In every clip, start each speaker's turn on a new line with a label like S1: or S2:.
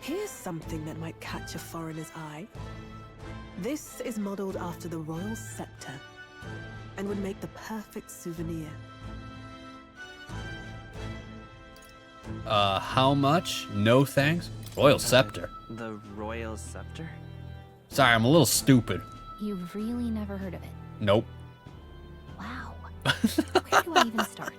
S1: Here's something that might catch a foreigner's eye. This is modeled after the royal scepter and would make the perfect souvenir.
S2: How much? No thanks. Royal scepter.
S3: The royal scepter?
S2: Sorry, I'm a little stupid.
S4: You've really never heard of it?
S2: Nope.
S4: Wow. Where do I even start?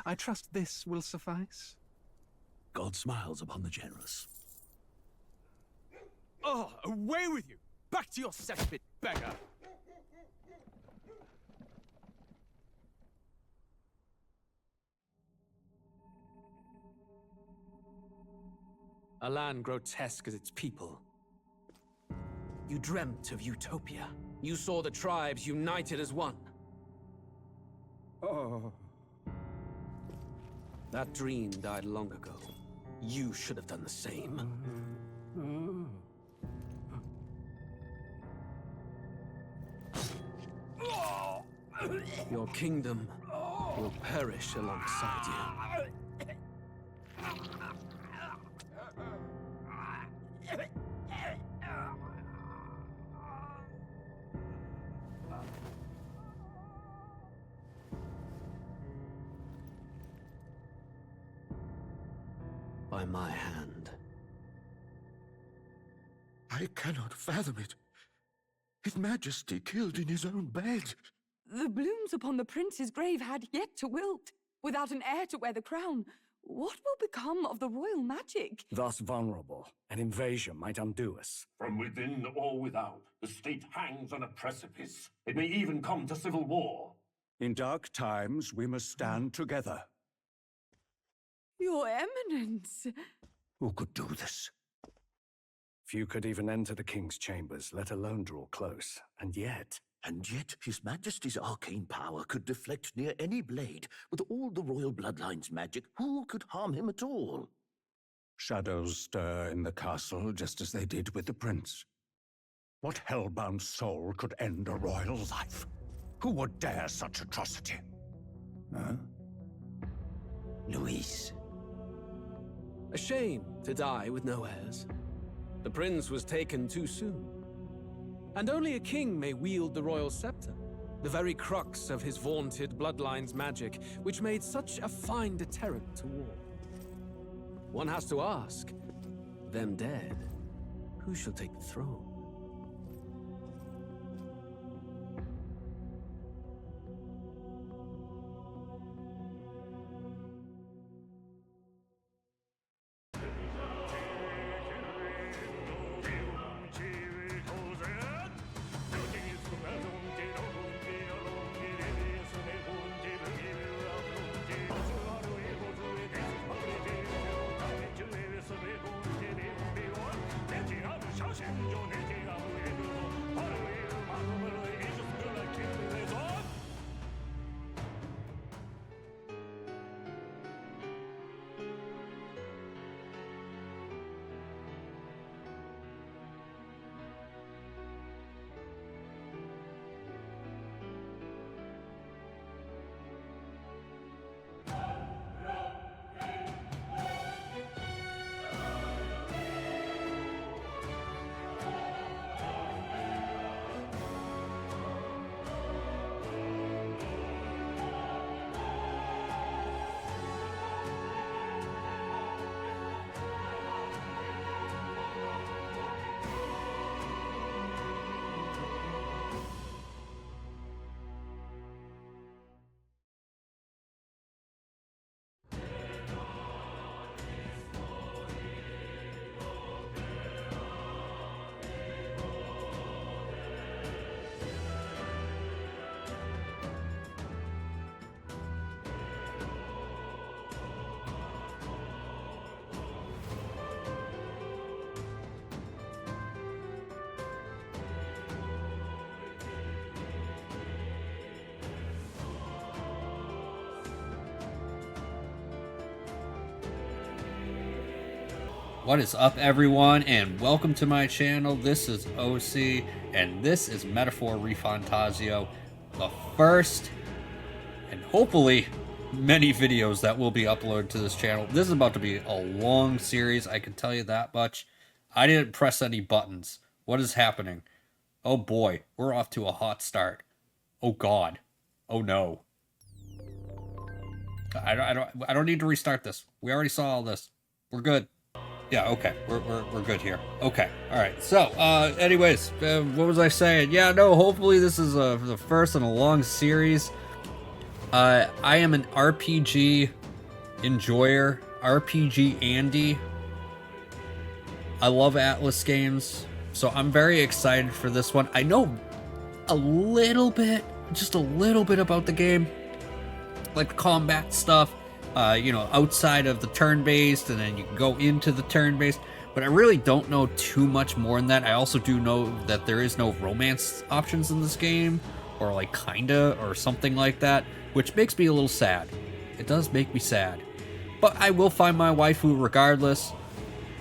S5: I trust this will suffice.
S6: God smiles upon the generous.
S7: Oh, away with you! Back to your cesspit, beggar! A land grotesque as its people. You dreamt of utopia. You saw the tribes united as one. Oh. That dream died long ago. You should have done the same. Your kingdom will perish alongside you. By my hand.
S6: I cannot fathom it. His Majesty killed in his own bed.
S8: The blooms upon the prince's grave had yet to wilt. Without an heir to wear the crown, what will become of the royal magic?
S9: Thus vulnerable, an invasion might undo us.
S10: From within or without, the state hangs on a precipice. It may even come to civil war.
S9: In dark times, we must stand together.
S8: Your Eminence!
S9: Who could do this? Few could even enter the king's chambers, let alone draw close. And yet
S6: His Majesty's arcane power could deflect near any blade. With all the royal bloodline's magic, who could harm him at all?
S9: shadows stir in the castle just as they did with the prince. What hellbound soul could end a royal life? Who would dare such atrocity? Huh?
S6: Luis.
S7: A shame to die with no heirs. The prince was taken too soon. And only a king may wield the royal scepter, the very crux of his vaunted bloodline's magic, which made such a fine deterrent to war. One has to ask, them dead, who shall take the throne?
S10: Senyo ne
S2: What is up, everyone, and welcome to my channel. This is OC, and this is Metaphor ReFantazio, the first, and hopefully many videos that will be uploaded to this channel. This is about to be a long series, I can tell you that much. I didn't press any buttons. What is happening? Oh boy, we're off to a hot start. Oh god. Oh no. I don't need to restart this. We already saw all this. We're good. Yeah, okay. We're good here. Okay. All right. So, anyways, what was I saying? Yeah, no, hopefully this is the first in a long series. I am an RPG enjoyer, RPG Andy. I love Atlas games, so I'm very excited for this one. I know a little bit, just a little bit about the game, like the combat stuff. You know, outside of the turn-based, and then you can go into the turn-based, but I really don't know too much more than that. I also do know that there is no romance options in this game, or like kinda, or something like that, which makes me a little sad. It does make me sad. But I will find my waifu regardless,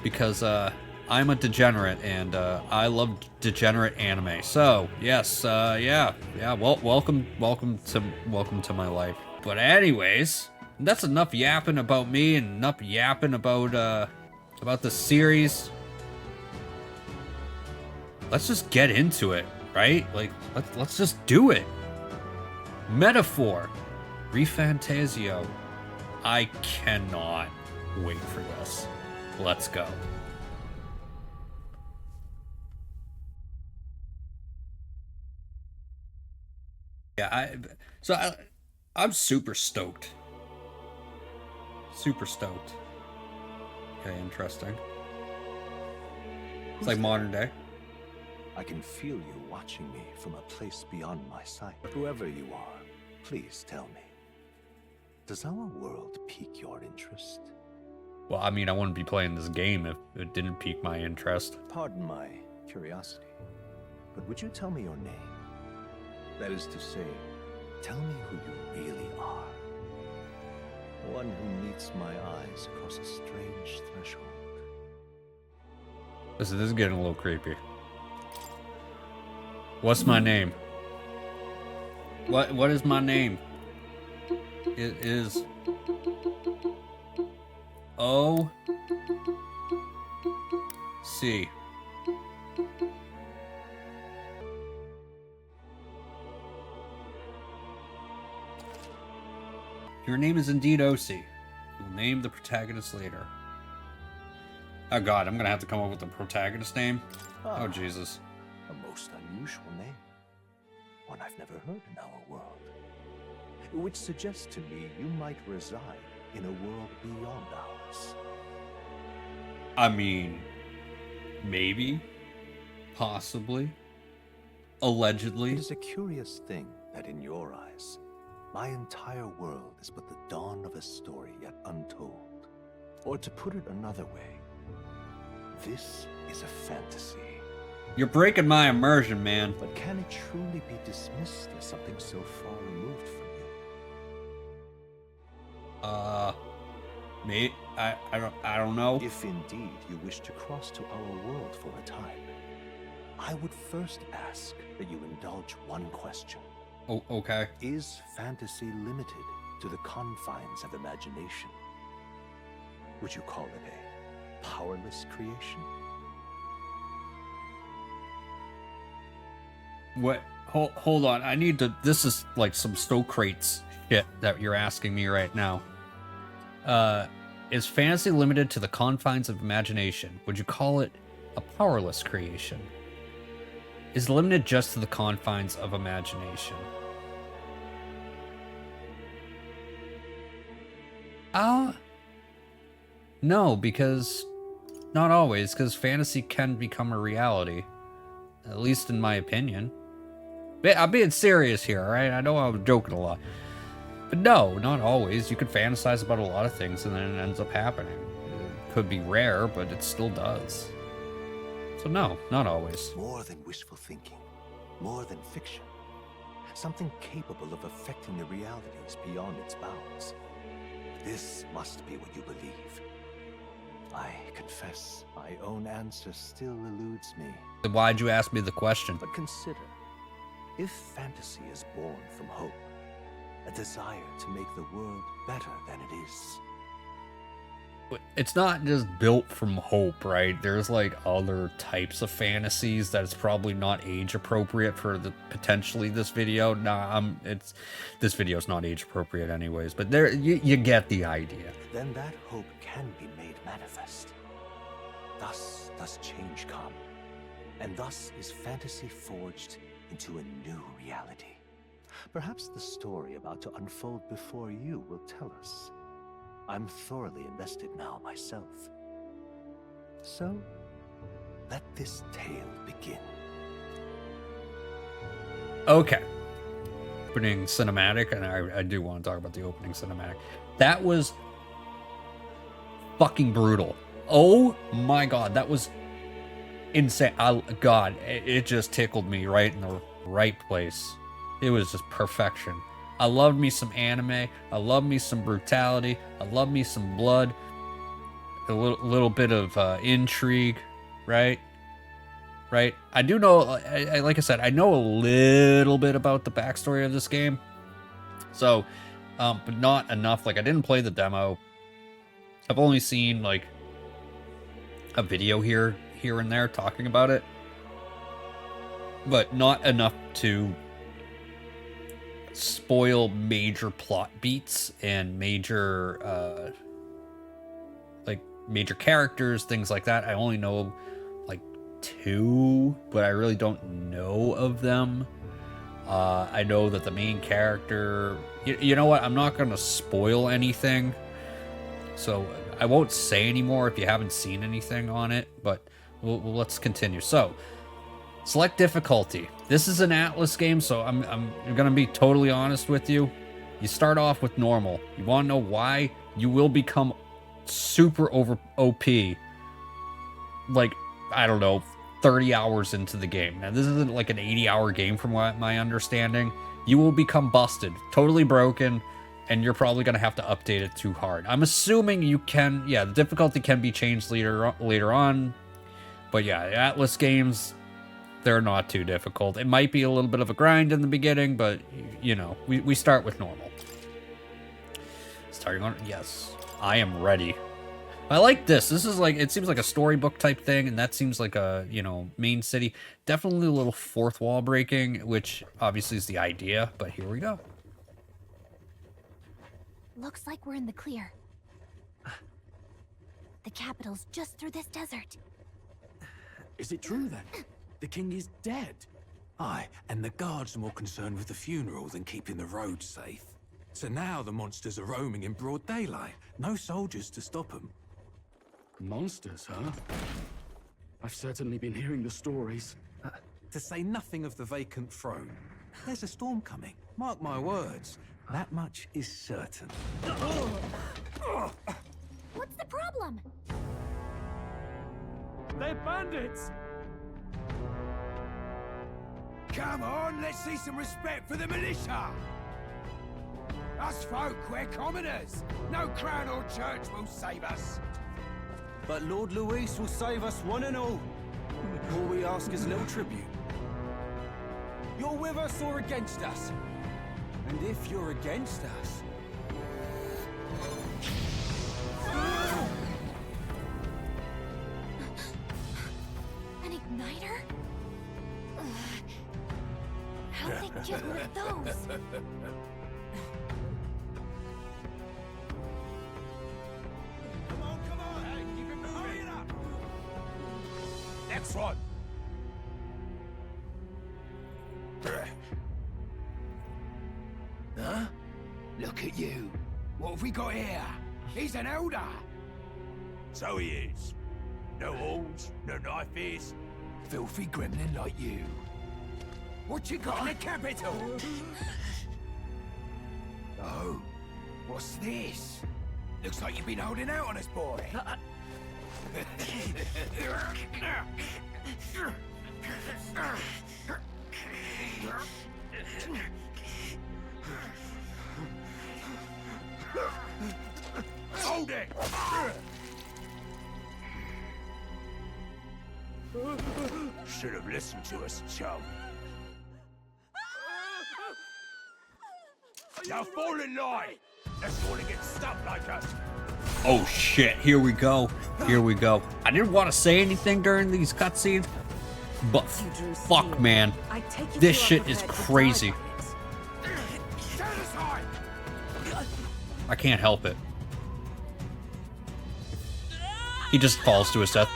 S2: because I'm a degenerate, and I love degenerate anime. So, yes, yeah, well, welcome to my life. But anyways, that's enough yapping about me and enough yapping about the series. Let's just get into it, right? Like, let's just do it. Metaphor ReFantazio. I cannot wait for this. Let's go. Yeah, I'm super stoked. Super stoked. Okay, interesting. It's like modern day.
S11: I can feel you watching me from a place beyond my sight. Whoever you are, please tell me. Does our world pique your interest?
S2: Well, I mean, I wouldn't be playing this game if it didn't pique my interest.
S11: Pardon my curiosity, but would you tell me your name? That is to say, tell me who you really are. One who meets my eyes across a strange threshold.
S2: Listen, this is getting a little creepy. What's my name? What is my name? It is OC. Your name is indeed OC. We'll name the protagonist later. Oh god, I'm gonna have to come up with a protagonist name? Oh Jesus.
S11: A most unusual name. One I've never heard in our world. Which suggests to me you might reside in a world beyond ours.
S2: I mean, maybe, possibly, allegedly.
S11: It is a curious thing that in your eyes, my entire world is but the dawn of a story yet untold. Or to put it another way, this is a fantasy.
S2: You're breaking my immersion, man.
S11: But can it truly be dismissed as something so far removed from you?
S2: I don't know.
S11: If indeed you wish to cross to our world for a time, I would first ask that you indulge one question.
S2: Oh, okay.
S11: Is fantasy limited to the confines of imagination? Would you call it a powerless creation?
S2: What? Hold on. I need to. This is like some Stocrates shit that you're asking me right now. Is fantasy limited to the confines of imagination? Would you call it a powerless creation? Is limited just to the confines of imagination? No, because not always, because fantasy can become a reality. At least in my opinion. I'm being serious here, alright? I know I'm joking a lot. But no, not always. You could fantasize about a lot of things and then it ends up happening. It could be rare, but it still does. So no, not always.
S11: More than wishful thinking. More than fiction. Something capable of affecting the realities beyond its bounds. This must be what you believe. I confess my own answer still eludes me.
S2: Then why'd you ask me the question?
S11: But consider, if fantasy is born from hope, a desire to make the world better than it is.
S2: It's not just built from hope, right? There's like other types of fantasies that it's probably not age appropriate for the potentially this video. This video's not age appropriate anyways, but there you get the idea.
S11: Then that hope can be made manifest. Thus does change come, and thus is fantasy forged into a new reality. Perhaps the story about to unfold before you will tell us. I'm thoroughly invested now myself. So, let this tale begin.
S2: Okay. Opening cinematic, and I do want to talk about the opening cinematic. That was fucking brutal. Oh my god, that was insane. God, it just tickled me right in the right place. It was just perfection. I loved me some anime. I love me some brutality. I love me some blood. A little bit of intrigue, right? Right? I do know, like I said, I know a little bit about the backstory of this game. So, but not enough. Like, I didn't play the demo. I've only seen, like, a video here and there talking about it. But not enough to spoil major plot beats and major major characters, things like that. I only know like 2, but I really don't know of them. I know that the main character, you know what, I'm not gonna spoil anything, so I won't say anymore if you haven't seen anything on it, but let's continue. So select difficulty. This is an Atlas game, so I'm gonna be totally honest with you. You start off with normal. You want to know why? You will become super over OP, like, I don't know, 30 hours into the game. Now, this isn't like an 80-hour game from what my understanding. You will become busted, totally broken, and you're probably gonna have to update it too hard. I'm assuming you can, yeah, the difficulty can be changed later on, but yeah, Atlas games, they're not too difficult. It might be a little bit of a grind in the beginning, but, you know, we start with normal. Starting on, yes, I am ready. I like this. This is like, it seems like a storybook type thing, and that seems like a, you know, main city. Definitely a little fourth wall breaking, which obviously is the idea, but here we go.
S4: Looks like we're in the clear. The capital's just through this desert.
S12: Is it true then? The king is dead.
S7: Aye, and the guards are more concerned with the funeral than keeping the roads safe. So now the monsters are roaming in broad daylight. No soldiers to stop them.
S12: Monsters, huh? I've certainly been hearing the stories.
S7: To say nothing of the vacant throne. There's a storm coming. Mark my words. That much is certain.
S4: What's the problem?
S12: They're bandits!
S13: Come on, let's see some respect for the militia! Us folk, we're commoners. No crown or church will save us.
S14: But Lord Luis will save us one and all. All we ask is a little tribute. You're with us or against us? And if you're against us...
S4: An igniter? How'd they get one of those?
S13: Next one. Huh? Look at you. What have we got here? He's an elder. So he is. No horns, no knife. Filthy gremlin like you. What you got in the capital? Oh, what's this? Looks like you've been holding out on us, boy. Hold it! should have listened to us, chum. Now fall in line! Let's all get stuck like us.
S2: Oh shit, here we go. Here we go. I didn't want to say anything during these cutscenes, but fuck, man. This shit is crazy. I can't help it. He just falls to his death.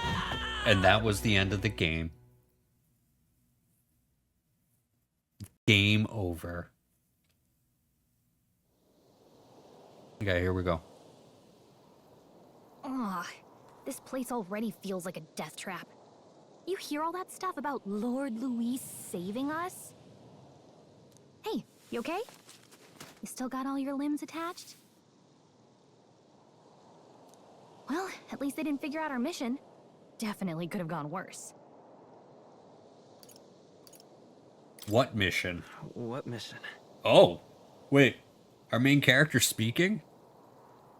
S2: And that was the end of the game. Game over. Okay, here we go.
S4: Ugh, this place already feels like a death trap. You hear all that stuff about Lord Louis saving us? Hey, you okay? You still got all your limbs attached? Well, at least they didn't figure out our mission. Definitely could have gone worse.
S2: What mission?
S3: What mission?
S2: Oh, wait. Our main character speaking?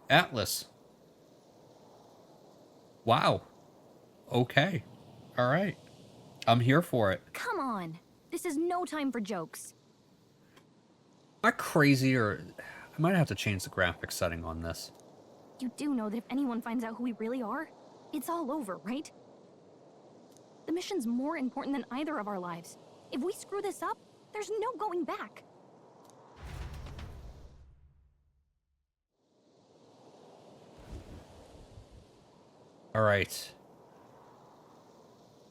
S2: Atlas. Wow. Okay. All right. I'm here for it.
S4: Come on. This is no time for jokes.
S2: Am I crazy, or I might have to change the graphic setting on this.
S4: You do know that if anyone finds out who we really are, it's all over, right? The mission's more important than either of our lives. If we screw this up, there's no going back.
S2: All right.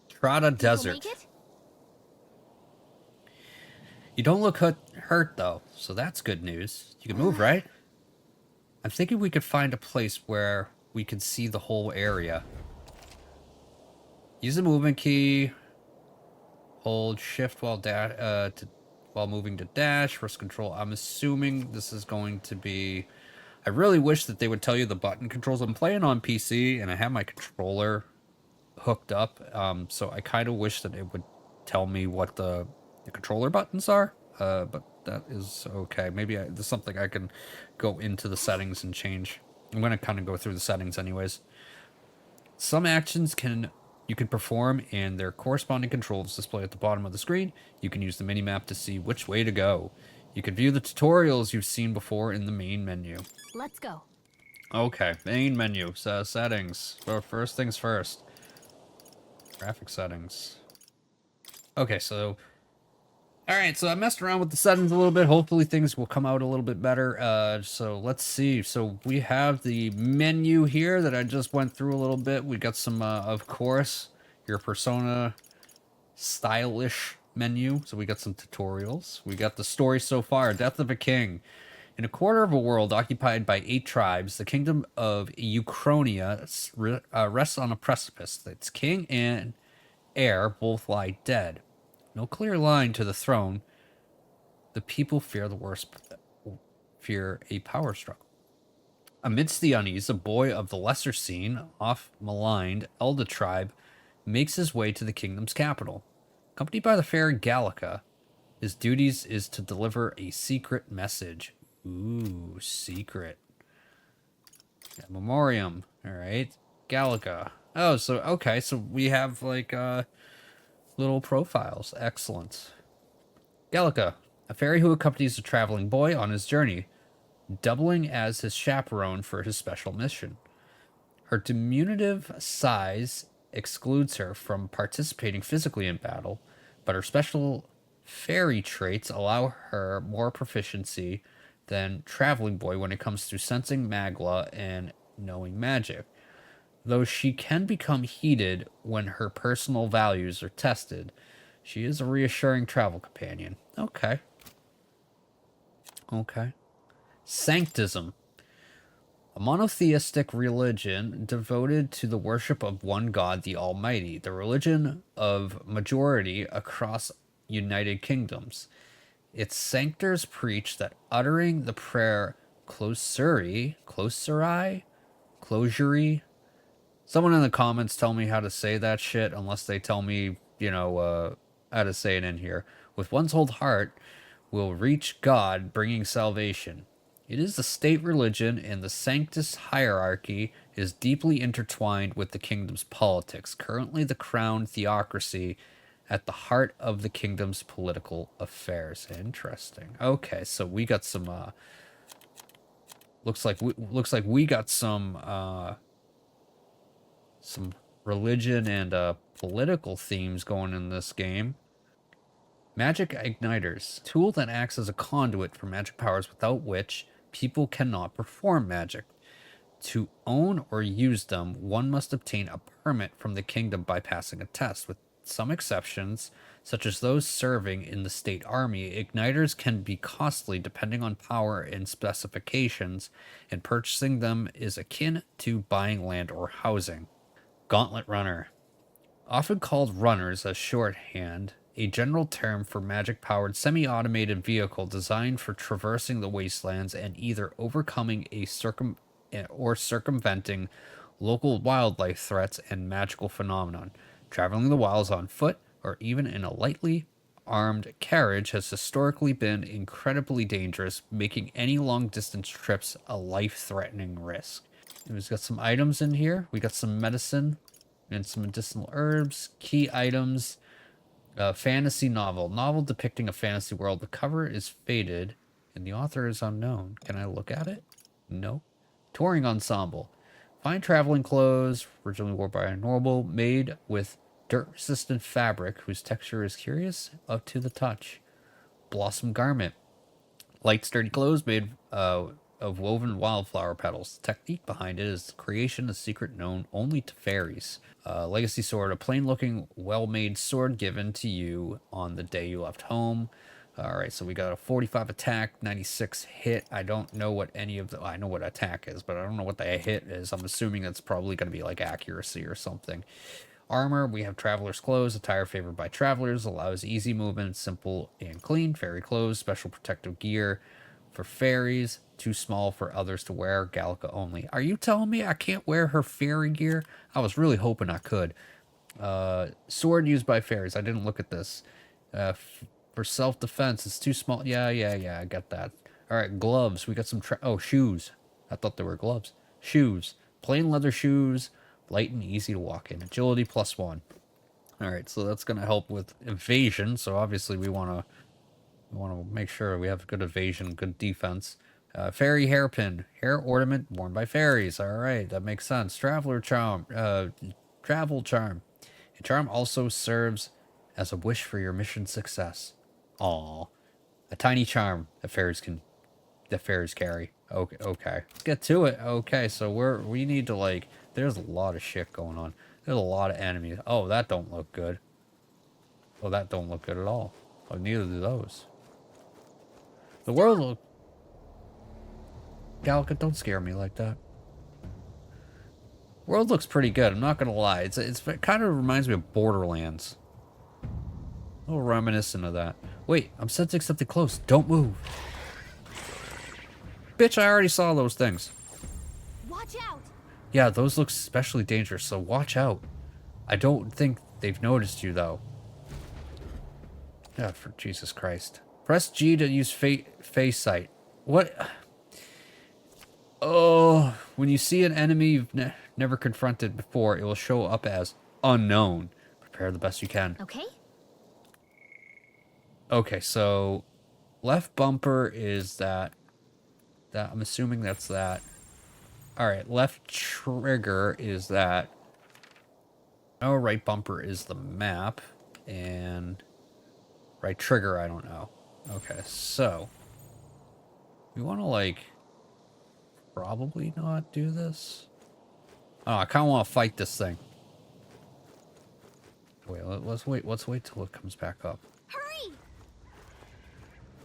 S2: Trada Desert. You don't look hurt, though, so that's good news. You can move, right? I'm thinking we could find a place where we can see the whole area. Use the movement key. Hold shift while moving to dash. Press control. I'm assuming this is going to be... I really wish that they would tell you the button controls. I'm playing on PC, and I have my controller hooked up, so I kind of wish that it would tell me what the controller buttons are, but that is okay. Maybe there's something I can go into the settings and change. I'm going to kind of go through the settings anyways. Some actions you can perform, and their corresponding controls display at the bottom of the screen. You can use the minimap to see which way to go. You can view the tutorials you've seen before in the main menu.
S4: Let's go.
S2: Okay, main menu, so settings. So first things first. Graphic settings. Okay, so... Alright, so I messed around with the settings a little bit. Hopefully things will come out a little bit better. So let's see. So we have the menu here that I just went through a little bit. We got some, of course, your Persona stylish menu. So we got some tutorials. We got the story so far. Death of a King. In a quarter of a world occupied by 8 tribes, the kingdom of Euchronia rests on a precipice. Its king and heir both lie dead. No clear line to the throne. The people fear the worst, fear a power struggle. Amidst the unease, a boy of the lesser seen, oft-maligned Elda tribe, makes his way to the kingdom's capital. Accompanied by the fair Gallica, his duties is to deliver a secret message. Ooh, secret. Yeah, Memoriam. Alright. Gallica. Oh, so, okay, so we have, like, little profiles. Excellent. Gallica, a fairy who accompanies a traveling boy on his journey, doubling as his chaperone for his special mission. Her diminutive size excludes her from participating physically in battle, but her special fairy traits allow her more proficiency than traveling boy when it comes to sensing magla and knowing magic. Though she can become heated when her personal values are tested, she is a reassuring travel companion. Okay. Okay. Sanctism. A monotheistic religion devoted to the worship of one God, the Almighty, the religion of majority across United Kingdoms. Its sanctors preach that uttering the prayer closuri, someone in the comments tell me how to say that shit, unless they tell me, you know, how to say it in here. With one's whole heart will reach God, bringing salvation. It is the state religion, and the Sanctus hierarchy is deeply intertwined with the kingdom's politics. Currently, the crown theocracy at the heart of the kingdom's political affairs. Interesting. Okay, so we got some looks like we got some religion and political themes going in this game. Magic igniters, tool that acts as a conduit for magic powers without which people cannot perform magic. To own or use them, one must obtain a permit from the kingdom by passing a test. With some exceptions, such as those serving in the state army, igniters can be costly depending on power and specifications, and purchasing them is akin to buying land or housing. Gauntlet runner. Often called runners as shorthand, a general term for magic-powered semi-automated vehicle designed for traversing the wastelands and either overcoming or circumventing local wildlife threats and magical phenomenon. Traveling the wilds on foot or even in a lightly armed carriage has historically been incredibly dangerous, making any long-distance trips a life-threatening risk. We've got some items in here. We got some medicine and some medicinal herbs. Key items. Fantasy novel. Novel depicting a fantasy world. The cover is faded and the author is unknown. Can I look at it? No. Touring ensemble. Fine traveling clothes, originally worn by a noble, made with dirt-resistant fabric whose texture is curious up to the touch. Blossom garment. Light, sturdy clothes made of woven wildflower petals. The technique behind it is the creation of a secret known only to fairies. Legacy sword, a plain-looking, well-made sword given to you on the day you left home. All right, so we got a 45 attack, 96 hit. I don't know what any of the... I know what attack is, but I don't know what the hit is. I'm assuming that's probably going to be like accuracy or something. Armor, we have traveler's clothes, attire favored by travelers, allows easy movement, simple and clean. Fairy clothes, special protective gear for fairies, too small for others to wear, Gallica only. Are you telling me I can't wear her fairy gear? I was really hoping I could. Sword used by fairies. I didn't look at this. For self-defense, it's too small. Yeah, I got that. All right, gloves. We got some... shoes. I thought they were gloves. Shoes. Plain leather shoes. Light and easy to walk in. Agility +1. All right, so that's going to help with evasion. So obviously we want to make sure we have good evasion, good defense. Fairy hairpin. Hair ornament worn by fairies. All right, that makes sense. Traveler charm. Travel charm. A charm also serves as a wish for your mission success. Aw. A tiny charm that fairies carry. Okay. Let's get to it. Okay, so we need to, like, there's a lot of shit going on. There's a lot of enemies. Oh, that don't look good. Oh, that don't look good at all. Oh, neither do those. The world look... Gallica, don't scare me like that. World looks pretty good, I'm not gonna lie. It kind of reminds me of Borderlands. A little reminiscent of that. Wait, I'm sensing something close. Don't move. Bitch, I already saw those things.
S4: Watch out.
S2: Yeah, those look especially dangerous, so watch out. I don't think they've noticed you, though. Yeah, for Jesus Christ. Press G to use face sight. What? Oh, when you see an enemy you've never confronted before, it will show up as unknown. Prepare the best you can.
S4: Okay.
S2: Okay, so left bumper is that I'm assuming that's that. All right, left trigger is that. Oh, right bumper is the map, and right trigger I don't know. Okay, so we want to like probably not do this. Oh, I kind of want to fight this thing. Wait, let's wait. Let's wait till it comes back up.
S4: Hurry!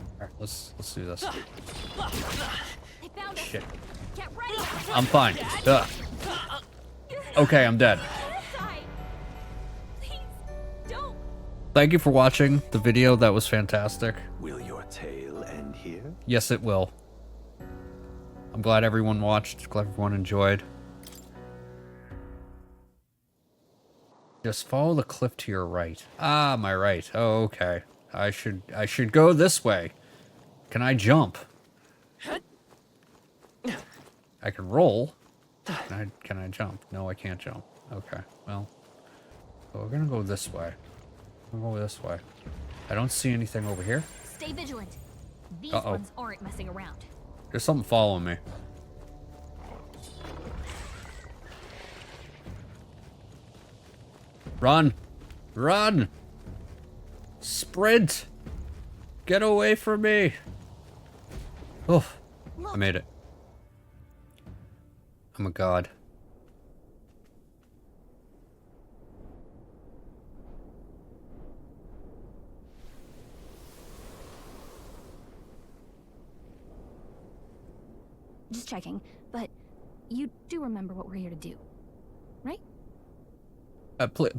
S2: All right, let's do this.
S4: They found us.
S2: Shit.
S4: Get ready.
S2: I'm fine. Ugh. Okay, I'm dead.
S4: Please, don't.
S2: Thank you for watching the video. That was fantastic.
S11: Will your tale end here?
S2: Yes, it will. I'm glad everyone watched. Glad everyone enjoyed. Just follow the cliff to your right. Ah, my right. Oh, okay. I should go this way. Can I jump? I can roll. Can I jump? No, I can't jump. Okay, well, so we're gonna go this way. I'll go this way. I don't see anything over here.
S4: Stay vigilant. These
S2: Uh-oh.
S4: ones aren't messing around.
S2: There's something following me. Run! Run! Sprint! Get away from me! Oh, I made it. I'm a god.
S4: Just checking, but you do remember what we're here to do, right?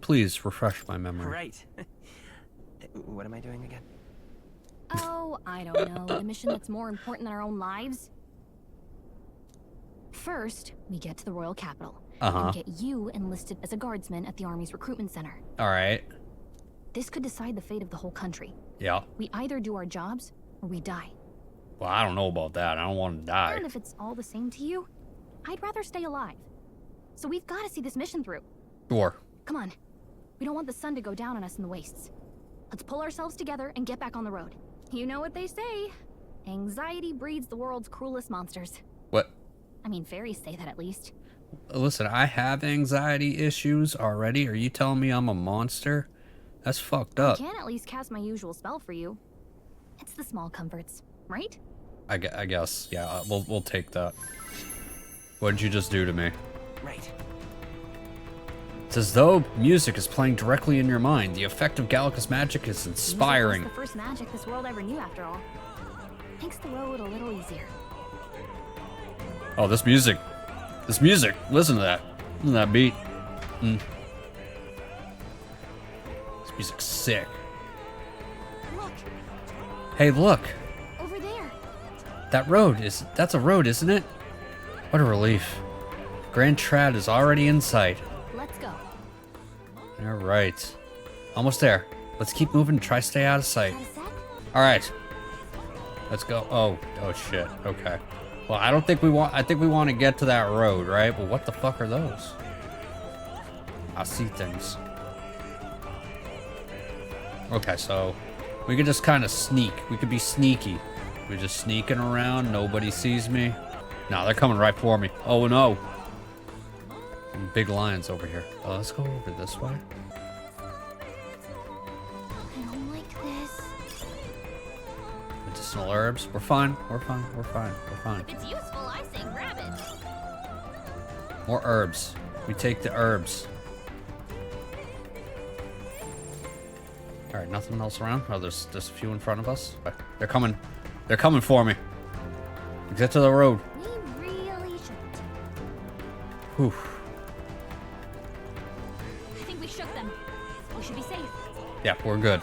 S2: Please refresh my memory.
S3: Right. What am I doing again?
S4: Oh, I don't know. The mission that's more important than our own lives? First, we get to the royal capital. And get you enlisted as a guardsman at the army's recruitment center.
S2: Alright.
S4: This could decide the fate of the whole country.
S2: Yeah.
S4: We either do our jobs, or we die.
S2: Well, I don't know about that. I don't want to die.
S4: And if it's all the same to you, I'd rather stay alive. So we've got to see this mission through.
S2: Sure.
S4: Come on. We don't want the sun to go down on us in the wastes. Let's pull ourselves together and get back on the road. You know what they say. Anxiety breeds the world's cruelest monsters.
S2: What?
S4: I mean, fairies say that at least.
S2: Listen, I have anxiety issues already. Are you telling me I'm a monster? That's fucked up.
S4: I can at least cast my usual spell for you. It's the small comforts, right?
S2: I guess. Yeah, we'll take that. What did you just do to me?
S3: Right.
S2: It's as though music is playing directly in your mind. The effect of Gallica's magic is inspiring.
S4: Music was the first magic this world ever knew, after all. Makes the road a little easier.
S2: Oh, this music. This music. Listen to that. Listen to that beat. This music's sick.
S4: Look.
S2: Hey, look.
S4: Over there.
S2: That's a road, isn't it? What a relief. Grand Trad is already in sight.
S4: Let's go.
S2: All right. Almost there. Let's keep moving and try to stay out of sight. All right. Let's go. Oh shit. Okay. Well, I think we want to get to that road, right? But what the fuck are those? I see things. Okay, so we could just kind of sneak. We could be sneaky. We're just sneaking around. Nobody sees me. No, they're coming right for me. Oh no. Big lions over here. Oh, let's go over this way.
S4: I don't like this.
S2: Medicinal herbs. We're fine. We're fine. We're fine. We're fine.
S4: If it's useful, I say grab it.
S2: More herbs. We take the herbs. All right, nothing else around. Oh, there's a few in front of us. They're coming. They're coming for me. Get to the road.
S4: We really shouldn't.
S2: Whew.
S4: I think we shook them. We should be safe.
S2: Yeah, we're good.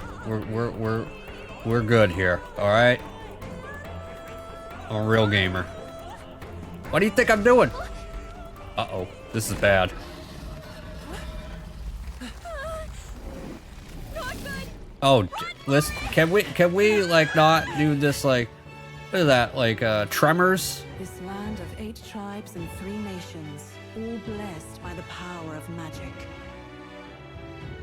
S2: We're good here. All right. I'm a real gamer. What do you think I'm doing? Uh-oh, this is bad. Oh, listen. Can we like not do this like? What is that? Like Tremors?
S1: This land of 8 tribes and 3 nations, all blessed by the power of magic.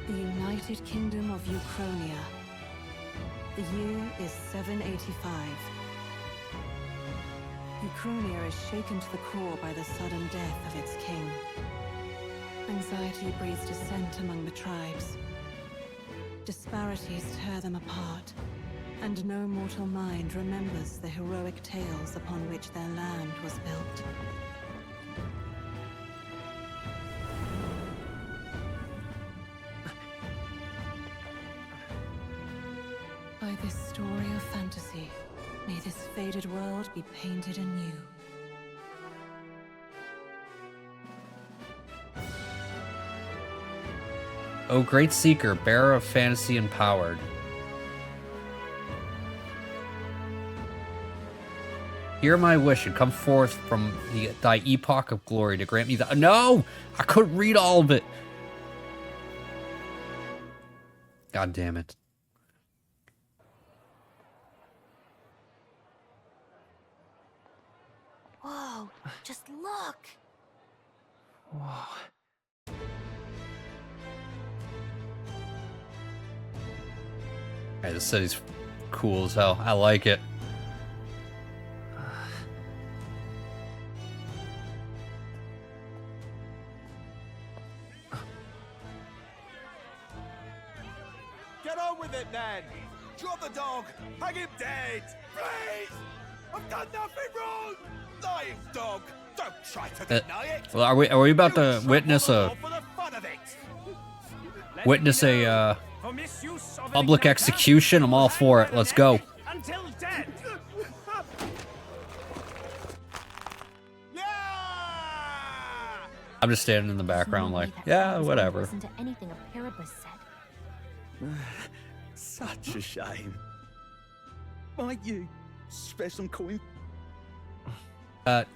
S1: The United Kingdom of Uchronia. The year is 785. Uchronia is shaken to the core by the sudden death of its king. Anxiety breeds dissent among the tribes. Disparities tear them apart, and no mortal mind remembers the heroic tales upon which their land was built. By this story of fantasy, may this faded world be painted anew.
S2: O great seeker, bearer of fantasy empowered. Hear my wish and come forth from thy epoch of glory to grant me the— No! I couldn't read all of it! God damn it.
S4: Whoa, just look.
S3: Whoa.
S2: Hey, this city's cool as hell. I like it.
S14: Get on with it, then! Drop the dog! Hang him dead! Please! I've done nothing wrong! Lying dog! Don't try to deny it!
S2: Well, are we about to witness a public execution? I'm all for it. Let's go.
S14: Until dead!
S2: I'm just standing in the background like, yeah, whatever.
S4: Listen to anything a Paribus said.
S6: Such a shame. Might you spare some coin?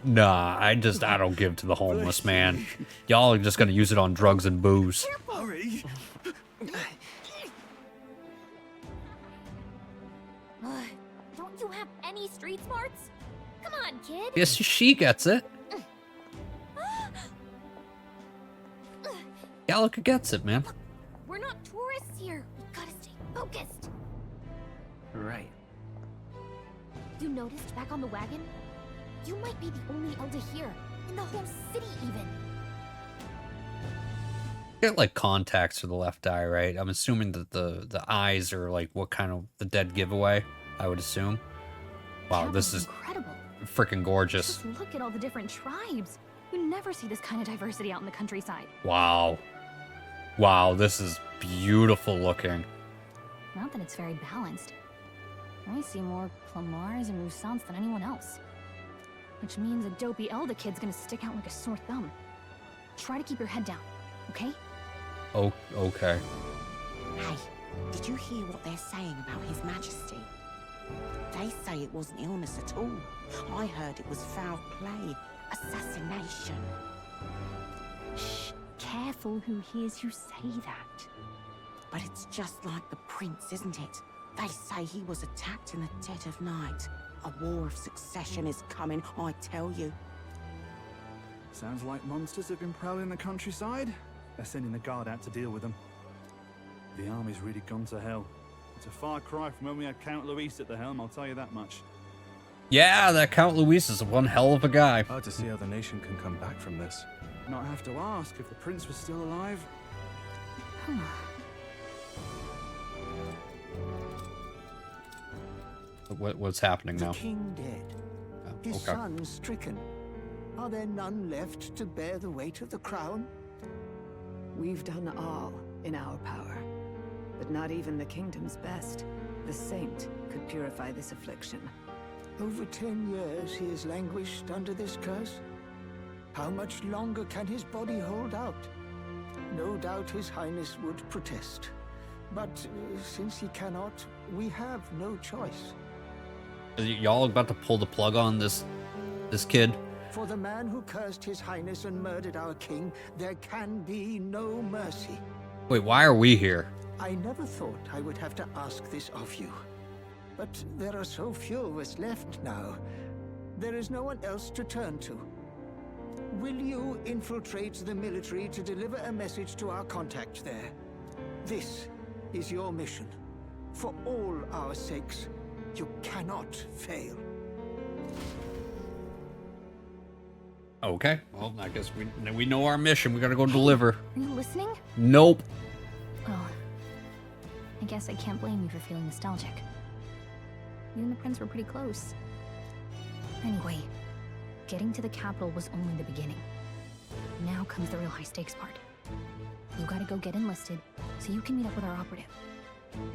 S2: Nah, I don't give to the homeless, man. Y'all are just gonna use it on drugs and booze.
S6: Hurry!
S4: Don't you have any street smarts? Come on, kid.
S2: Yes, she gets it. Gallica gets it, man.
S4: We're not tourists here. We gotta stay focused.
S3: Right.
S4: You noticed back on the wagon? You might be the only elder here, in the whole city even.
S2: Get like contacts for the left eye, right? I'm assuming that the eyes are like what kind of the dead giveaway, I would assume. Wow, this is
S4: incredible.
S2: Freaking gorgeous.
S4: Just look at all the different tribes. You never see this kind of diversity out in the countryside.
S2: Wow. Wow, this is beautiful looking.
S4: Not that it's very balanced. I see more Plamars and Roussants than anyone else. Which means a dopey elder kid's gonna stick out like a sore thumb. Try to keep your head down, okay?
S2: Oh, okay.
S15: Hey, did you hear what they're saying about His Majesty? They say it wasn't illness at all. I heard it was foul play, assassination.
S4: Shh, careful who hears you say that.
S15: But it's just like the prince, isn't it? They say he was attacked in the dead of night. A war of succession is coming, I tell you.
S16: Sounds like monsters have been prowling the countryside. They're sending the guard out to deal with them. The army's really gone to hell. It's a far cry from when we had Count Luis at the helm, I'll tell you that much.
S2: Yeah, that Count Luis is one hell of a guy.
S11: Hard to see how the nation can come back from this.
S16: Not have to ask if the prince was still alive.
S2: What's happening now?
S17: The king dead. His
S2: okay.
S17: son stricken. Are there none left to bear the weight of the crown?
S8: We've done all in our power, but not even the kingdom's best, the saint, could purify this affliction.
S17: Over 10 years he has languished under this curse. How much longer can his body hold out? No doubt His Highness would protest. But since he cannot, we have no choice.
S2: Y'all about to pull the plug on this kid?
S17: For the man who cursed His Highness and murdered our king, there can be no mercy.
S2: Wait, why are we here?
S17: I never thought I would have to ask this of you. But there are so few of us left now. There is no one else to turn to. Will you infiltrate the military to deliver a message to our contact there? This is your mission. For all our sakes, you cannot fail.
S2: Okay, well, I guess we know our mission. We gotta go deliver.
S4: Are you listening?
S2: Nope.
S4: Oh, I guess I can't blame you for feeling nostalgic. You and the prince were pretty close. Anyway, getting to the capital was only the beginning. Now comes the real high-stakes part. You gotta go get enlisted, so you can meet up with our operative.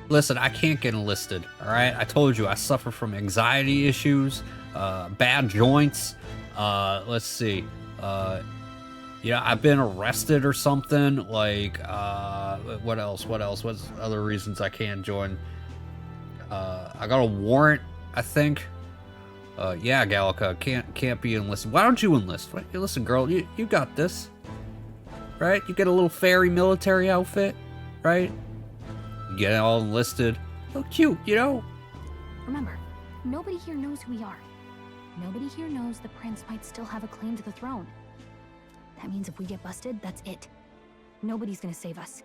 S2: Listen, I can't get enlisted, all right? I told you I suffer from anxiety issues, bad joints. Let's see. Yeah, I've been arrested or something. Like, what else? What's other reasons I can't join? I got a warrant, I think. Yeah, Gallica, can't be enlisted. Why don't you enlist? Listen, girl, you got this, right? You get a little fairy military outfit, right? You get all enlisted. So cute, you know?
S4: Remember, nobody here knows who we are. Nobody here knows the prince might still have a claim to the throne. That means if we get busted, that's it. Nobody's gonna save us.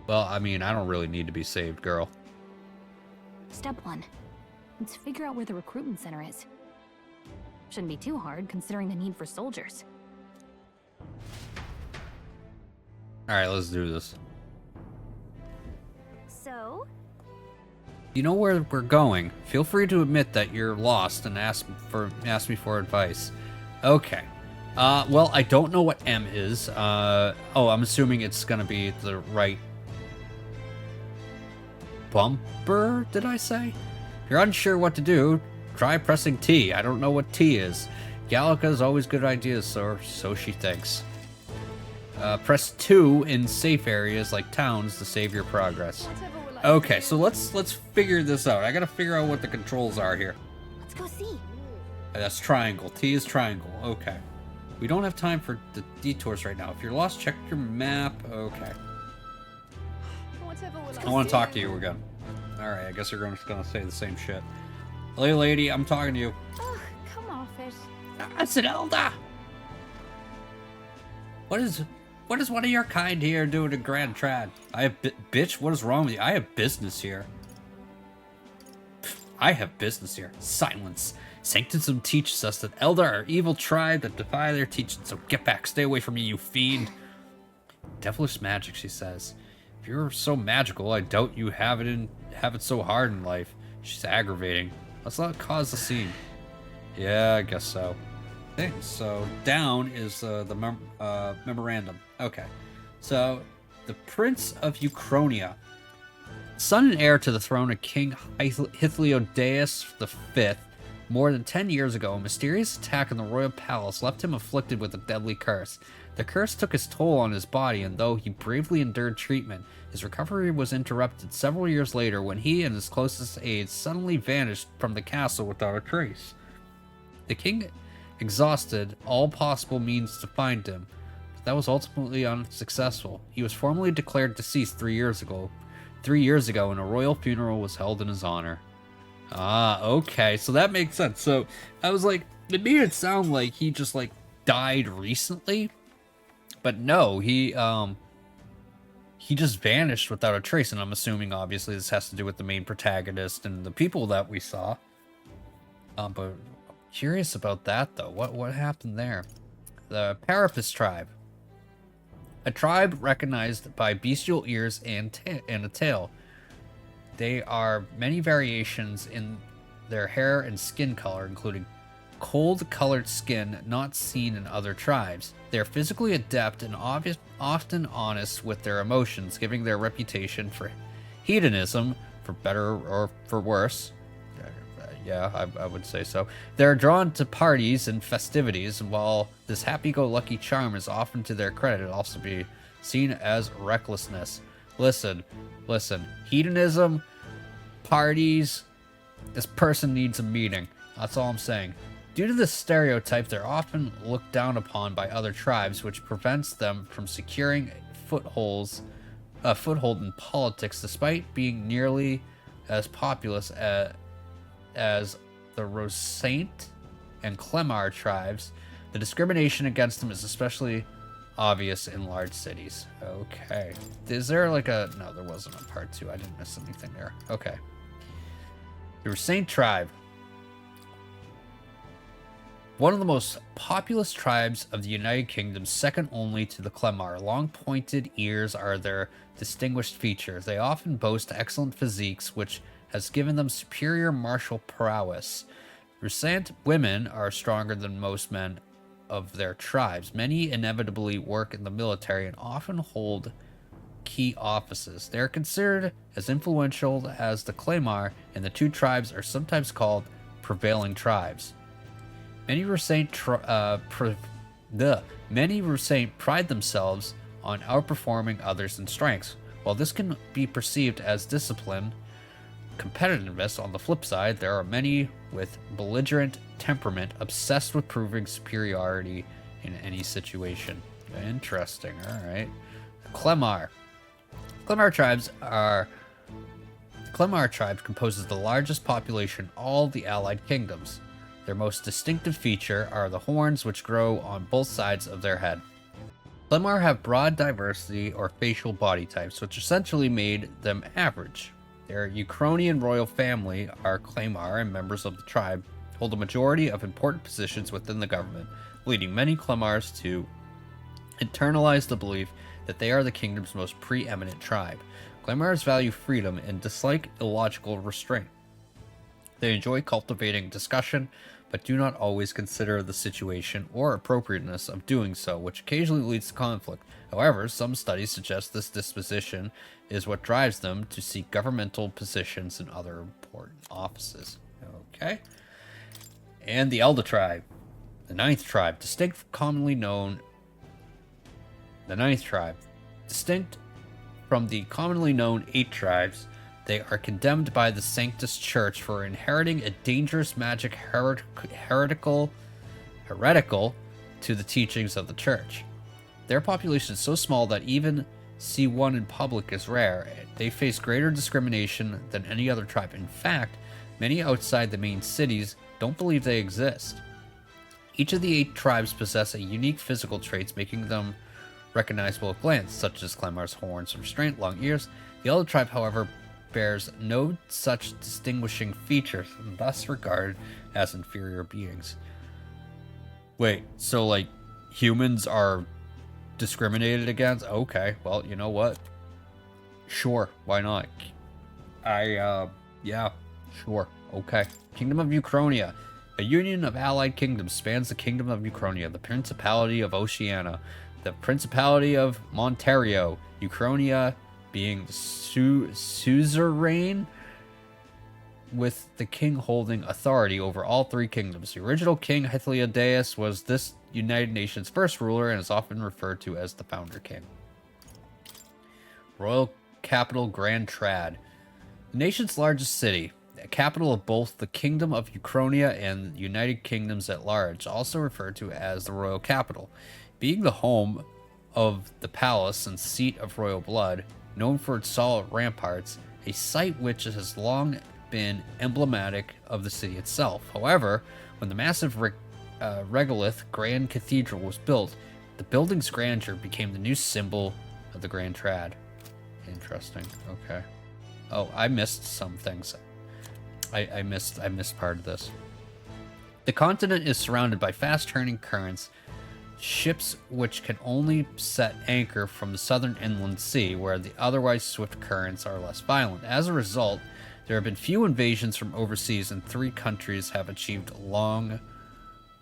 S2: Well, I mean, I don't really need to be saved, girl.
S4: Step 1. Let's figure out where the recruitment center is. Shouldn't be too hard, considering the need for soldiers.
S2: Alright, let's do this.
S4: So?
S2: You know where we're going. Feel free to admit that you're lost and ask me for advice. Okay. Well, I don't know what M is. Oh, I'm assuming it's gonna be the right bumper, did I say? If you're unsure what to do, try pressing T. I don't know what T is. Gallica has always good ideas, so she thinks. Press 2 in safe areas like towns to save your progress. Okay, so let's figure this out. I gotta figure out what the controls are here.
S4: Let's go see.
S2: That's triangle. T is triangle. Okay. We don't have time for the detours right now. If you're lost, check your map. Okay. I want to talk to you again. Alright, I guess you're just gonna say the same shit. Hey lady, I'm talking to you.
S4: Ugh, come off it.
S2: That's an elder! What is one of your kind here doing in Grand Trad? I have bitch, what is wrong with you? I have business here. I have business here. Silence. Sanctism teaches us that Elder are evil tribe that defy their teaching, so get back. Stay away from me, you fiend. Devilish magic, she says. If you're so magical, I doubt you have it so hard in life. She's aggravating. Let's not cause a scene. Yeah, I guess so. Okay, so down is the memorandum. Okay, so the Prince of Euchronia, son and heir to the throne of King Hythlodaeus V, more than 10 years ago, a mysterious attack in the royal palace left him afflicted with a deadly curse. The curse took its toll on his body, and though he bravely endured treatment, his recovery was interrupted several years later when he and his closest aides suddenly vanished from the castle without a trace. The king exhausted all possible means to find him, but that was ultimately unsuccessful. He was formally declared deceased 3 years ago. 3 years ago, and a royal funeral was held in his honor. Ah, okay, so that makes sense. So I was like, it made it sound like he just like died recently, but no, he just vanished without a trace. And I'm assuming obviously this has to do with the main protagonist and the people that we saw. But curious about that though. What happened there? The Parapus tribe, a tribe recognized by bestial ears and a tail. They are many variations in their hair and skin color, including cold-colored skin not seen in other tribes. They are physically adept and often honest with their emotions, giving their reputation for hedonism, for better or for worse. Yeah, I would say so. They're drawn to parties and festivities, and while this happy-go-lucky charm is often to their credit, it also be seen as recklessness. Listen. Hedonism, parties, this person needs a meeting. That's all I'm saying. Due to this stereotype, they're often looked down upon by other tribes, which prevents them from securing foothold in politics, despite being nearly as populous as the Rosaint and Clemar tribes. The discrimination against them is especially obvious in large cities. Okay. Is there like a... No, there wasn't a part 2. I didn't miss anything there. Okay. The Rosaint tribe. One of the most populous tribes of the United Kingdom, second only to the Clemar. Long pointed ears are their distinguished feature. They often boast excellent physiques, which has given them superior martial prowess. Rosaint women are stronger than most men of their tribes. Many inevitably work in the military and often hold key offices. They are considered as influential as the Clemar, and the two tribes are sometimes called prevailing tribes. Many Rosaint pride themselves on outperforming others in strengths. While this can be perceived as discipline, competitiveness, on the flip side, there are many with belligerent temperament, obsessed with proving superiority in any situation. Interesting. All right. Clemar tribes composes the largest population in all the allied kingdoms. Their most distinctive feature are the horns, which grow on both sides of their head. Clemar have broad diversity or facial body types, which essentially made them average. Their Ukrainian royal family are Claymar, and members of the tribe hold a majority of important positions within the government, leading many Claymars to internalize the belief that they are the kingdom's most preeminent tribe. Claymars value freedom and dislike illogical restraint. They enjoy cultivating discussion, but do not always consider the situation or appropriateness of doing so, which occasionally leads to conflict. However, some studies suggest this disposition is what drives them to seek governmental positions and other important offices. Okay. And the Elder tribe, the ninth tribe, distinct from the commonly known 8 tribes, they are condemned by the Sanctus Church for inheriting a dangerous magic heretical to the teachings of the Church. Their population is so small that even see one in public is rare. They face greater discrimination than any other tribe. In fact, many outside the main cities don't believe they exist. Each of the 8 tribes possess a unique physical traits, making them recognizable at glance, such as Claymar's horns, restraint, long ears. The Elder tribe, however, bears no such distinguishing features, and thus regarded as inferior beings. Wait, so like humans are discriminated against? Okay, well, you know what? Sure, why not? Yeah, sure, okay. Kingdom of Uchronia. A union of allied kingdoms spans the Kingdom of Uchronia, the Principality of Oceania, the Principality of Montario, Uchronia being the suzerain, with the king holding authority over all 3 kingdoms. The original king, Hythlodaeus, was this United Nations' first ruler and is often referred to as the founder king. Royal capital Grand Trad. The nation's largest city, the capital of both the Kingdom of Uchronia and United Kingdoms at large, also referred to as the royal capital. Being the home of the palace and seat of royal blood, known for its solid ramparts, a site which has long been emblematic of the city itself. However, when the massive regolith Grand Cathedral was built, the building's grandeur became the new symbol of the Grand Trad. Interesting. Okay. Oh, I missed some things. I missed part of this. The continent is surrounded by fast-turning currents, ships which can only set anchor from the southern inland sea, where the otherwise swift currents are less violent. As a result, there have been few invasions from overseas, and 3 countries have achieved long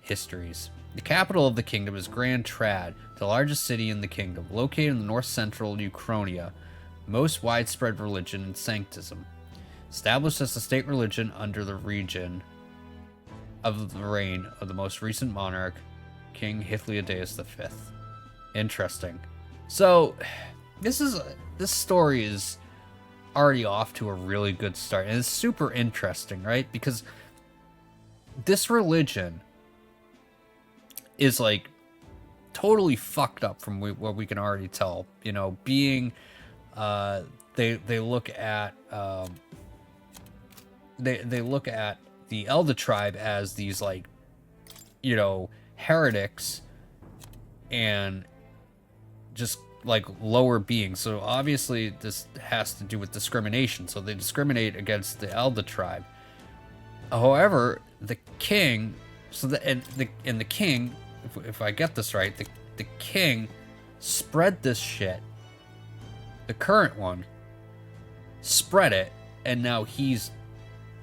S2: histories. The capital of the kingdom is Grand Trad, the largest city in the kingdom, located in the north-central Uchronia, most widespread religion and sanctism. Established as the state religion under the region of the reign of the most recent monarch, King Hythlodaeus V. Interesting. So, this story is already off to a really good start, and it's super interesting, right? Because this religion is like totally fucked up from what we can already tell. You know, being they look at they look at the Elder tribe as these, like, you know, heretics and just like lower beings. So obviously this has to do with discrimination. So they discriminate against the Elder tribe. However, the king, the king, if I get this right, the king spread this shit. The current one spread it, and now he's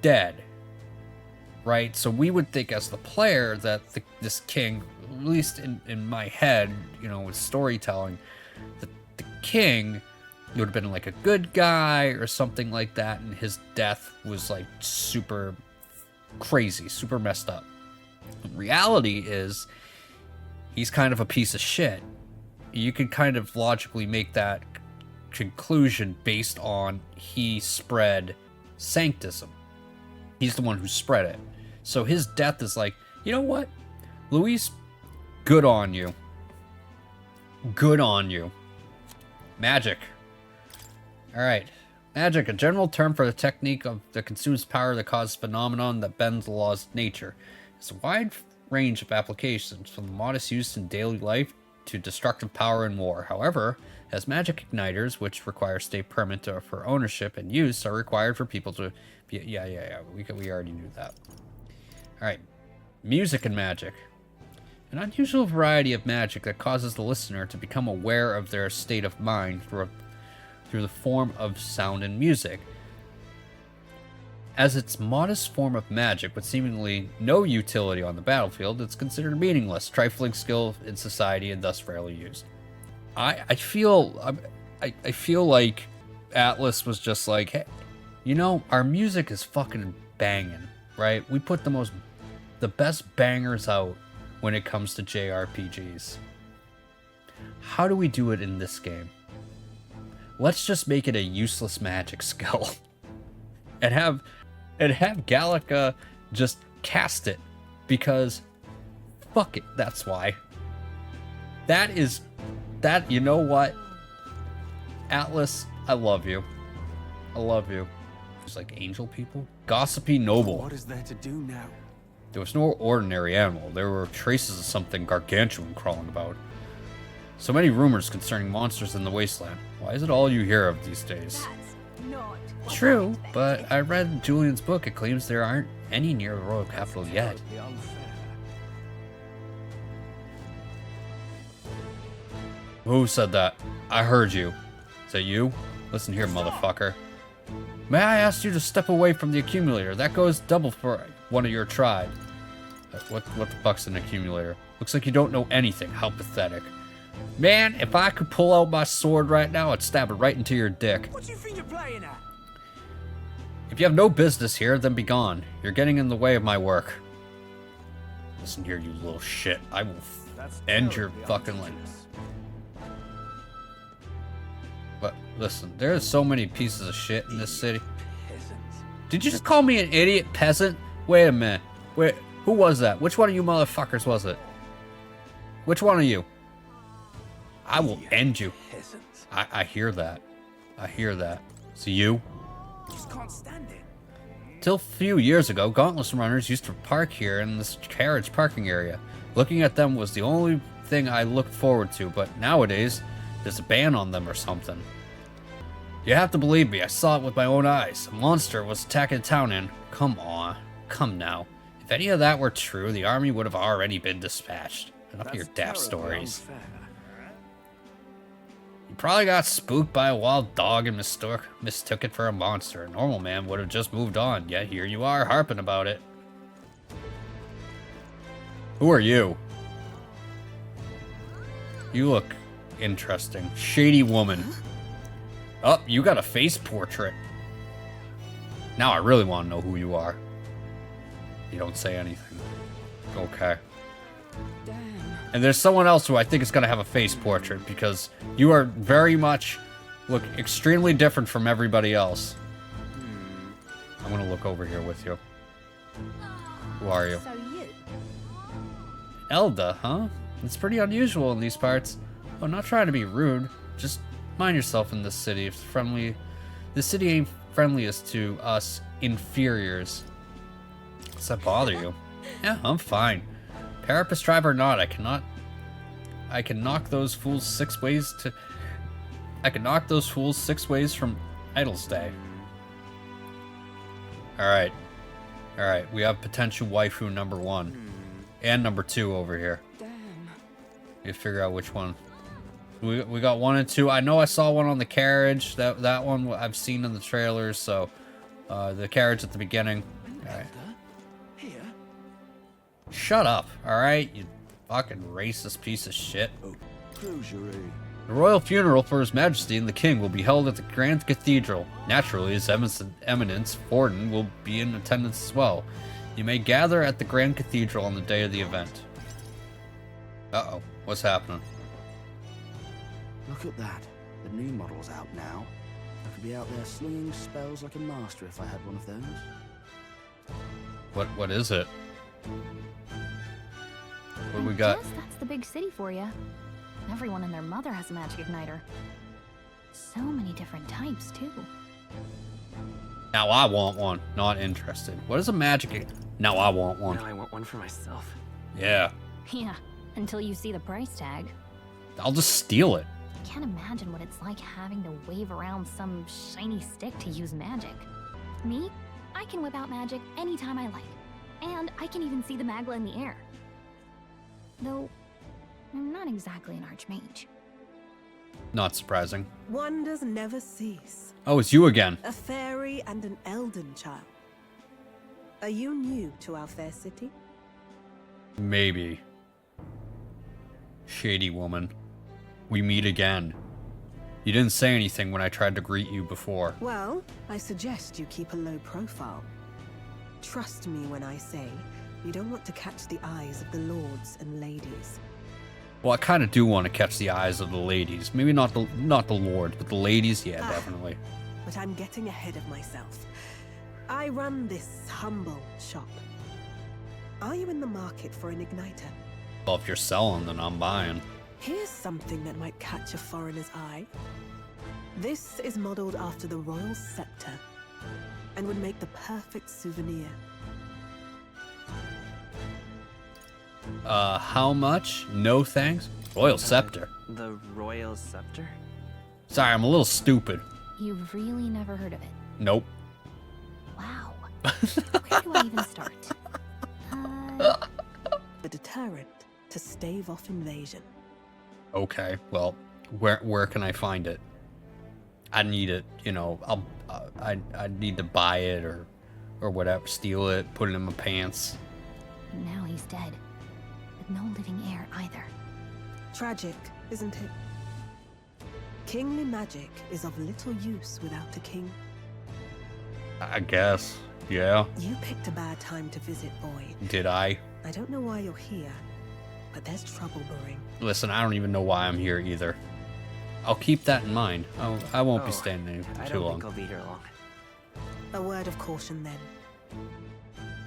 S2: dead. Right? So we would think as the player that this king, at least in my head, you know, with storytelling, that the king would have been like a good guy or something like that, and his death was like super crazy, super messed up. The reality is he's kind of a piece of shit. You can kind of logically make that conclusion based on he spread sanctism. He's the one who spread it. So his death is like, you know what, Luis, good on you. Good on you. Magic. Alright. Magic, a general term for the technique that consumes power that causes phenomenon that bends the laws of nature. It's a wide range of applications, from the modest use in daily life to destructive power in war. However, as magic igniters, which require state permit for ownership and use, are required for people to be... Yeah. We already knew that. Alright. Music and magic. An unusual variety of magic that causes the listener to become aware of their state of mind through the form of sound and music. As its modest form of magic with seemingly no utility on the battlefield, it's considered meaningless, trifling skill in society, and thus rarely used. I feel like Atlas was just like, hey, you know, our music is fucking banging, right? We put the best bangers out when it comes to JRPGs. How do we do it in this game? Let's just make it a useless magic skill. and have Gallica just cast it, because fuck it, that's why. You know what? Atlas, I love you. I love you. It's like angel people? Gossipy noble.
S7: What is there to do now?
S2: There was no ordinary animal. There were traces of something gargantuan crawling about. So many rumors concerning monsters in the wasteland. Why is it all you hear of these days? True, but I read Julian's book. It claims there aren't any near the royal capital yet. Who said that? I heard you. Is that you? Listen here, motherfucker. May I ask you to step away from the accumulator? That goes double for one of your tribe. What the fuck's an accumulator? Looks like you don't know anything. How pathetic. Man, if I could pull out my sword right now, I'd stab it right into your dick.
S13: What do you think you're playing at?
S2: If you have no business here, then be gone. You're getting in the way of my work. Listen here, you little shit. I will end your fucking life. But listen, there's so many pieces of shit in this city. Did you just call me an idiot peasant? Wait a minute. Wait, who was that? Which one of you motherfuckers was it? Which one of you? I will end you. I hear that. I hear that. See you?
S13: Just can't stand it.
S2: Till a few years ago, Gauntless runners used to park here in this carriage parking area. Looking at them was the only thing I looked forward to, but nowadays, there's a ban on them or something. You have to believe me, I saw it with my own eyes. A monster was attacking the town and... Come on. Come now. If any of that were true, the army would have already been dispatched. Enough of your daft stories. You probably got spooked by a wild dog and mistook it for a monster. A normal man would have just moved on, yet here you are harping about it. Who are you? You look interesting. Shady woman. Oh, you got a face portrait. Now I really want to know who you are. You don't say anything. Okay. And there's someone else who I think is going to have a face portrait, because you are very much look extremely different from everybody else. I'm going to look over here with you. Who are you?
S4: So you.
S2: Elda, huh? It's pretty unusual in these parts. Oh, not trying to be rude. Just mind yourself in this city. It's friendly. This city ain't friendliest to us inferiors. Does that bother you? Yeah, I'm fine. Parapus tribe or not, I can knock those fools 6 ways to... I can knock those fools 6 ways from Idle's Day. Alright. Alright, we have potential waifu number 1. And number 2 over here. You figure out which one. We got 1 and 2. I know I saw one on the carriage. That one I've seen in the trailers, so... the carriage at the beginning. Alright. Shut up, alright? You fucking racist piece of shit. The royal funeral for His Majesty and the King will be held at the Grand Cathedral. Naturally, His Eminence, Forden, will be in attendance as well. You may gather at the Grand Cathedral on the day of the event. Uh-oh, what's happening?
S12: Look at that. The new model's out now. I could be out there slinging spells like a master if I had one of those.
S2: What is it? What do we got?
S4: Guess that's the big city for you. Everyone and their mother has a magic igniter. So many different types, too.
S2: Now I want one. Not interested. What is a magic? Now I want one.
S3: Now I want one for myself.
S2: Yeah.
S4: Yeah, until you see the price tag.
S2: I'll just steal it.
S4: Can't imagine what it's like having to wave around some shiny stick to use magic. Me? I can whip out magic anytime I like. And I can even see the magla in the air. Though, I'm not exactly an archmage.
S2: Not surprising.
S18: Wonders never cease.
S2: Oh, it's you again.
S18: A fairy and an elden child. Are you new to our fair city?
S2: Maybe. Shady woman. We meet again. You didn't say anything when I tried to greet you before.
S18: Well, I suggest you keep a low profile. Trust me when I say you don't want to catch the eyes of the lords and ladies.
S2: Well, I kind of do want to catch the eyes of the ladies. Maybe not the lord, but the ladies, yeah, definitely.
S18: But I'm getting ahead of myself. I run this humble shop. Are you in the market for an igniter?
S2: Well, if you're selling, then I'm buying.
S18: Here's something that might catch a foreigner's eye. This is modeled after the royal scepter and would make the perfect souvenir.
S2: How much? No thanks? Royal scepter.
S3: The royal scepter?
S2: Sorry, I'm a little stupid.
S4: You've really never heard of it?
S2: Nope.
S4: Wow. Where do I even start?
S18: A deterrent to stave off invasion.
S2: Okay, well, where can I find it? I need it, you know, I need to buy it or whatever, steal it, put it in my pants.
S4: Now he's dead. With no living heir either.
S18: Tragic, isn't it? Kingly magic is of little use without a king.
S2: I guess, yeah.
S18: You picked a bad time to visit, boy.
S2: Did I?
S18: I don't know why you're here, but there's trouble brewing.
S2: Listen, I don't even know why I'm here either. I'll keep that in mind. I won't be staying too long.
S3: I don't think I'll be here long.
S18: A word of caution then.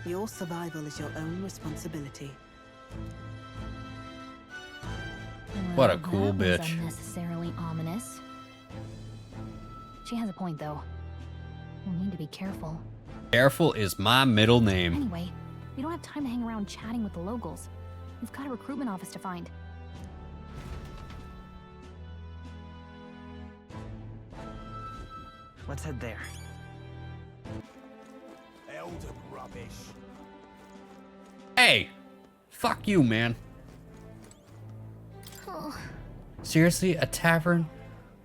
S18: Your survival is your own responsibility.
S2: What a cool
S4: that was
S2: bitch.
S4: Unnecessarily ominous. She has a point though. We'll need to be careful.
S2: Careful is my middle name.
S4: Anyway, we don't have time to hang around chatting with the locals. We've got a recruitment office to find.
S3: Let's head there.
S13: Elden rubbish.
S2: Hey! Fuck you, man. Seriously, a tavern?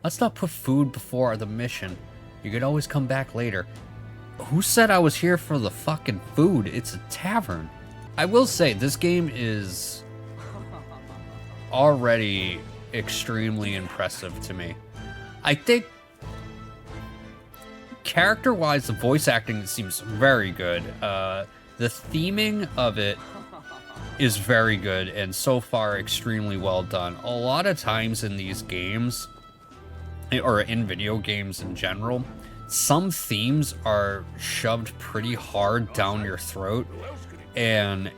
S2: Let's not put food before the mission. You could always come back later. Who said I was here for the fucking food? It's a tavern. I will say, this game is already extremely impressive to me. I think character-wise, the voice acting seems very good. The theming of it is very good and so far extremely well done. A lot of times in these games, or in video games in general, some themes are shoved pretty hard down your throat, and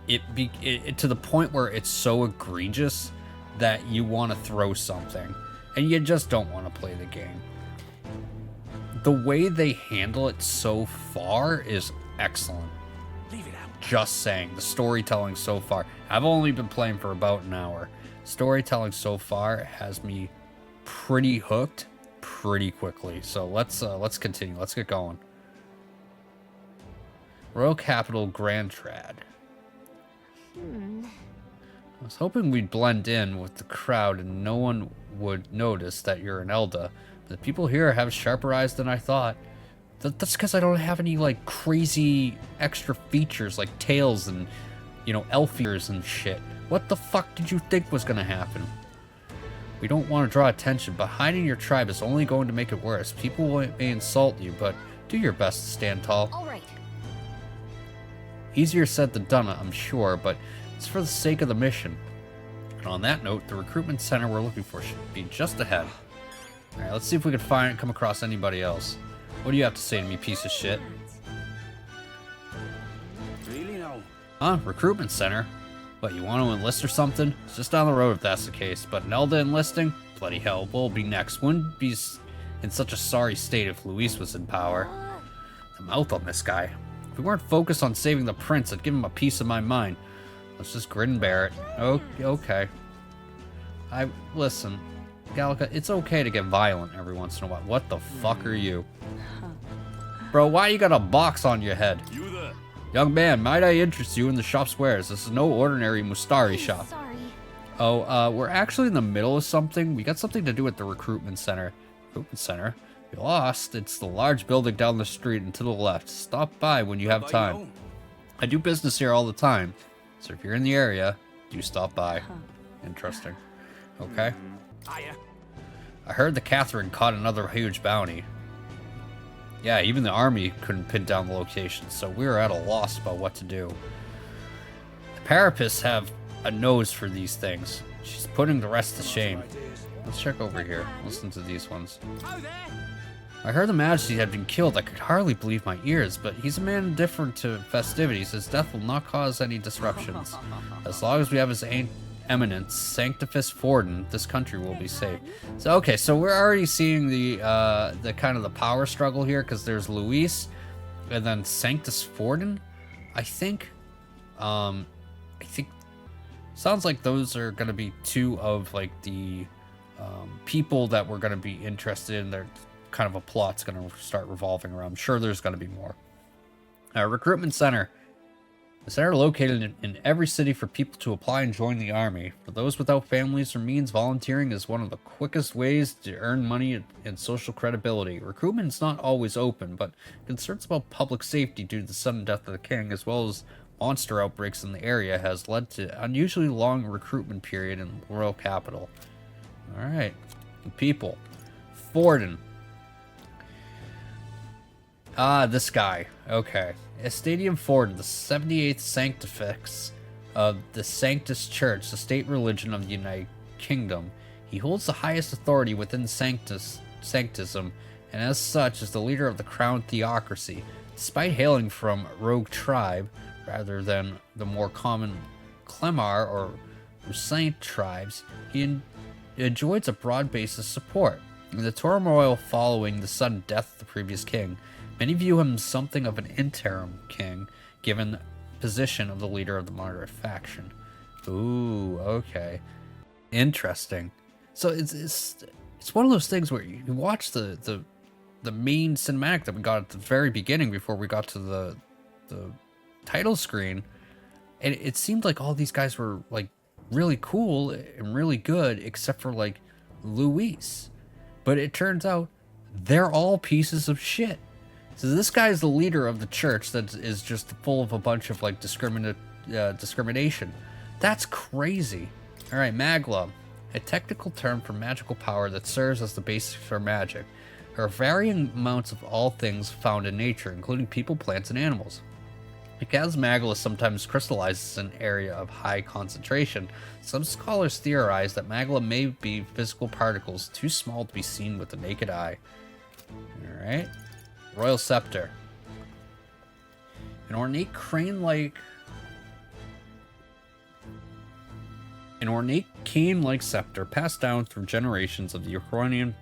S2: it to the point where it's so egregious that you want to throw something, and you just don't want to play the game. The way they handle it so far is excellent.
S13: Leave it out.
S2: Just saying, the storytelling so far. I've only been playing for about an hour. Storytelling so far has me pretty hooked pretty quickly. So let's continue. Let's get going. Royal Capital Grand Trad. I was hoping we'd blend in with the crowd and no one would notice that you're an Elda. But the people here have sharper eyes than I thought. That's because I don't have any, like, crazy extra features like tails and, you know, elf ears and shit. What the fuck did you think was gonna happen? We don't want to draw attention, but hiding your tribe is only going to make it worse. People may insult you, but do your best to stand tall.
S4: All right.
S2: Easier said than done, I'm sure, but it's for the sake of the mission. And on that note, the recruitment center we're looking for should be just ahead. Alright, let's see if we can come across anybody else. What do you have to say to me, piece of shit?
S12: Really no.
S2: Huh? Recruitment center? What, you want to enlist or something? It's just down the road if that's the case, but an Elda enlisting? Bloody hell, we'll be next. Wouldn't be in such a sorry state if Luis was in power. The mouth on this guy. If we weren't focused on saving the prince, I'd give him a piece of my mind. Let's just grin and bear it. Okay. Listen, Gallica, it's okay to get violent every once in a while. What the fuck are you? Bro, why you got a box on your head?
S13: You there?
S2: Young man, might I interest you in the shop's wares? This is no ordinary Mustari shop.
S4: Sorry.
S2: Oh, we're actually in the middle of something. We got something to do with the recruitment center. Recruitment center? You're lost. It's the large building down the street and to the left. Stop by when you have time. I do business here all the time, so if you're in the area, do stop by. Interesting. Okay. I heard the Catherine caught another huge bounty. Yeah, even the army couldn't pin down the location, so we were at a loss about what to do. The Parapists have a nose for these things. She's putting the rest to shame. Let's check over here. Listen to these ones. I heard the Majesty had been killed. I could hardly believe my ears, but he's a man indifferent to festivities. His death will not cause any disruptions. As long as we have his eminence, Sanctifus Forden, this country will be safe. So, okay, so we're already seeing the kind of the power struggle here, because there's Luis, and then Sanctus Forden, I think. Sounds like those are going to be two of, like, the people that we're going to be interested in. They're kind of a plot's going to start revolving around. I'm sure there's going to be more. Recruitment center. The center located in every city for people to apply and join the army. For those without families or means, volunteering is one of the quickest ways to earn money and social credibility. Recruitment is not always open, but concerns about public safety due to the sudden death of the king, as well as monster outbreaks in the area, has led to unusually long recruitment period in the royal capital. Alright. People. Forden. Ah, this guy. Okay. Estadium Forden, the 78th Sanctifex of the Sanctus Church, the state religion of the United Kingdom. He holds the highest authority within Sanctism, and as such is the leader of the crown theocracy. Despite hailing from rogue tribe, rather than the more common Clemar or Rusaint tribes, he enjoys a broad base of support. In the turmoil following the sudden death of the previous king, many view him as something of an interim king, given the position of the leader of the moderate faction. Ooh, okay. Interesting. So it's one of those things where you watch the main cinematic that we got at the very beginning before we got to the title screen, and it seemed like all these guys were like really cool and really good, except for like Luis. But it turns out they're all pieces of shit. So this guy is the leader of the church that is just full of a bunch of like discrimination. That's crazy. All right, Magla, a technical term for magical power that serves as the basis for magic. There are varying amounts of all things found in nature, including people, plants, and animals. Because Magla sometimes crystallizes in an area of high concentration, some scholars theorize that Magla may be physical particles too small to be seen with the naked eye. All right. Royal Scepter. An ornate cane-like scepter passed down through generations of the Ukrainian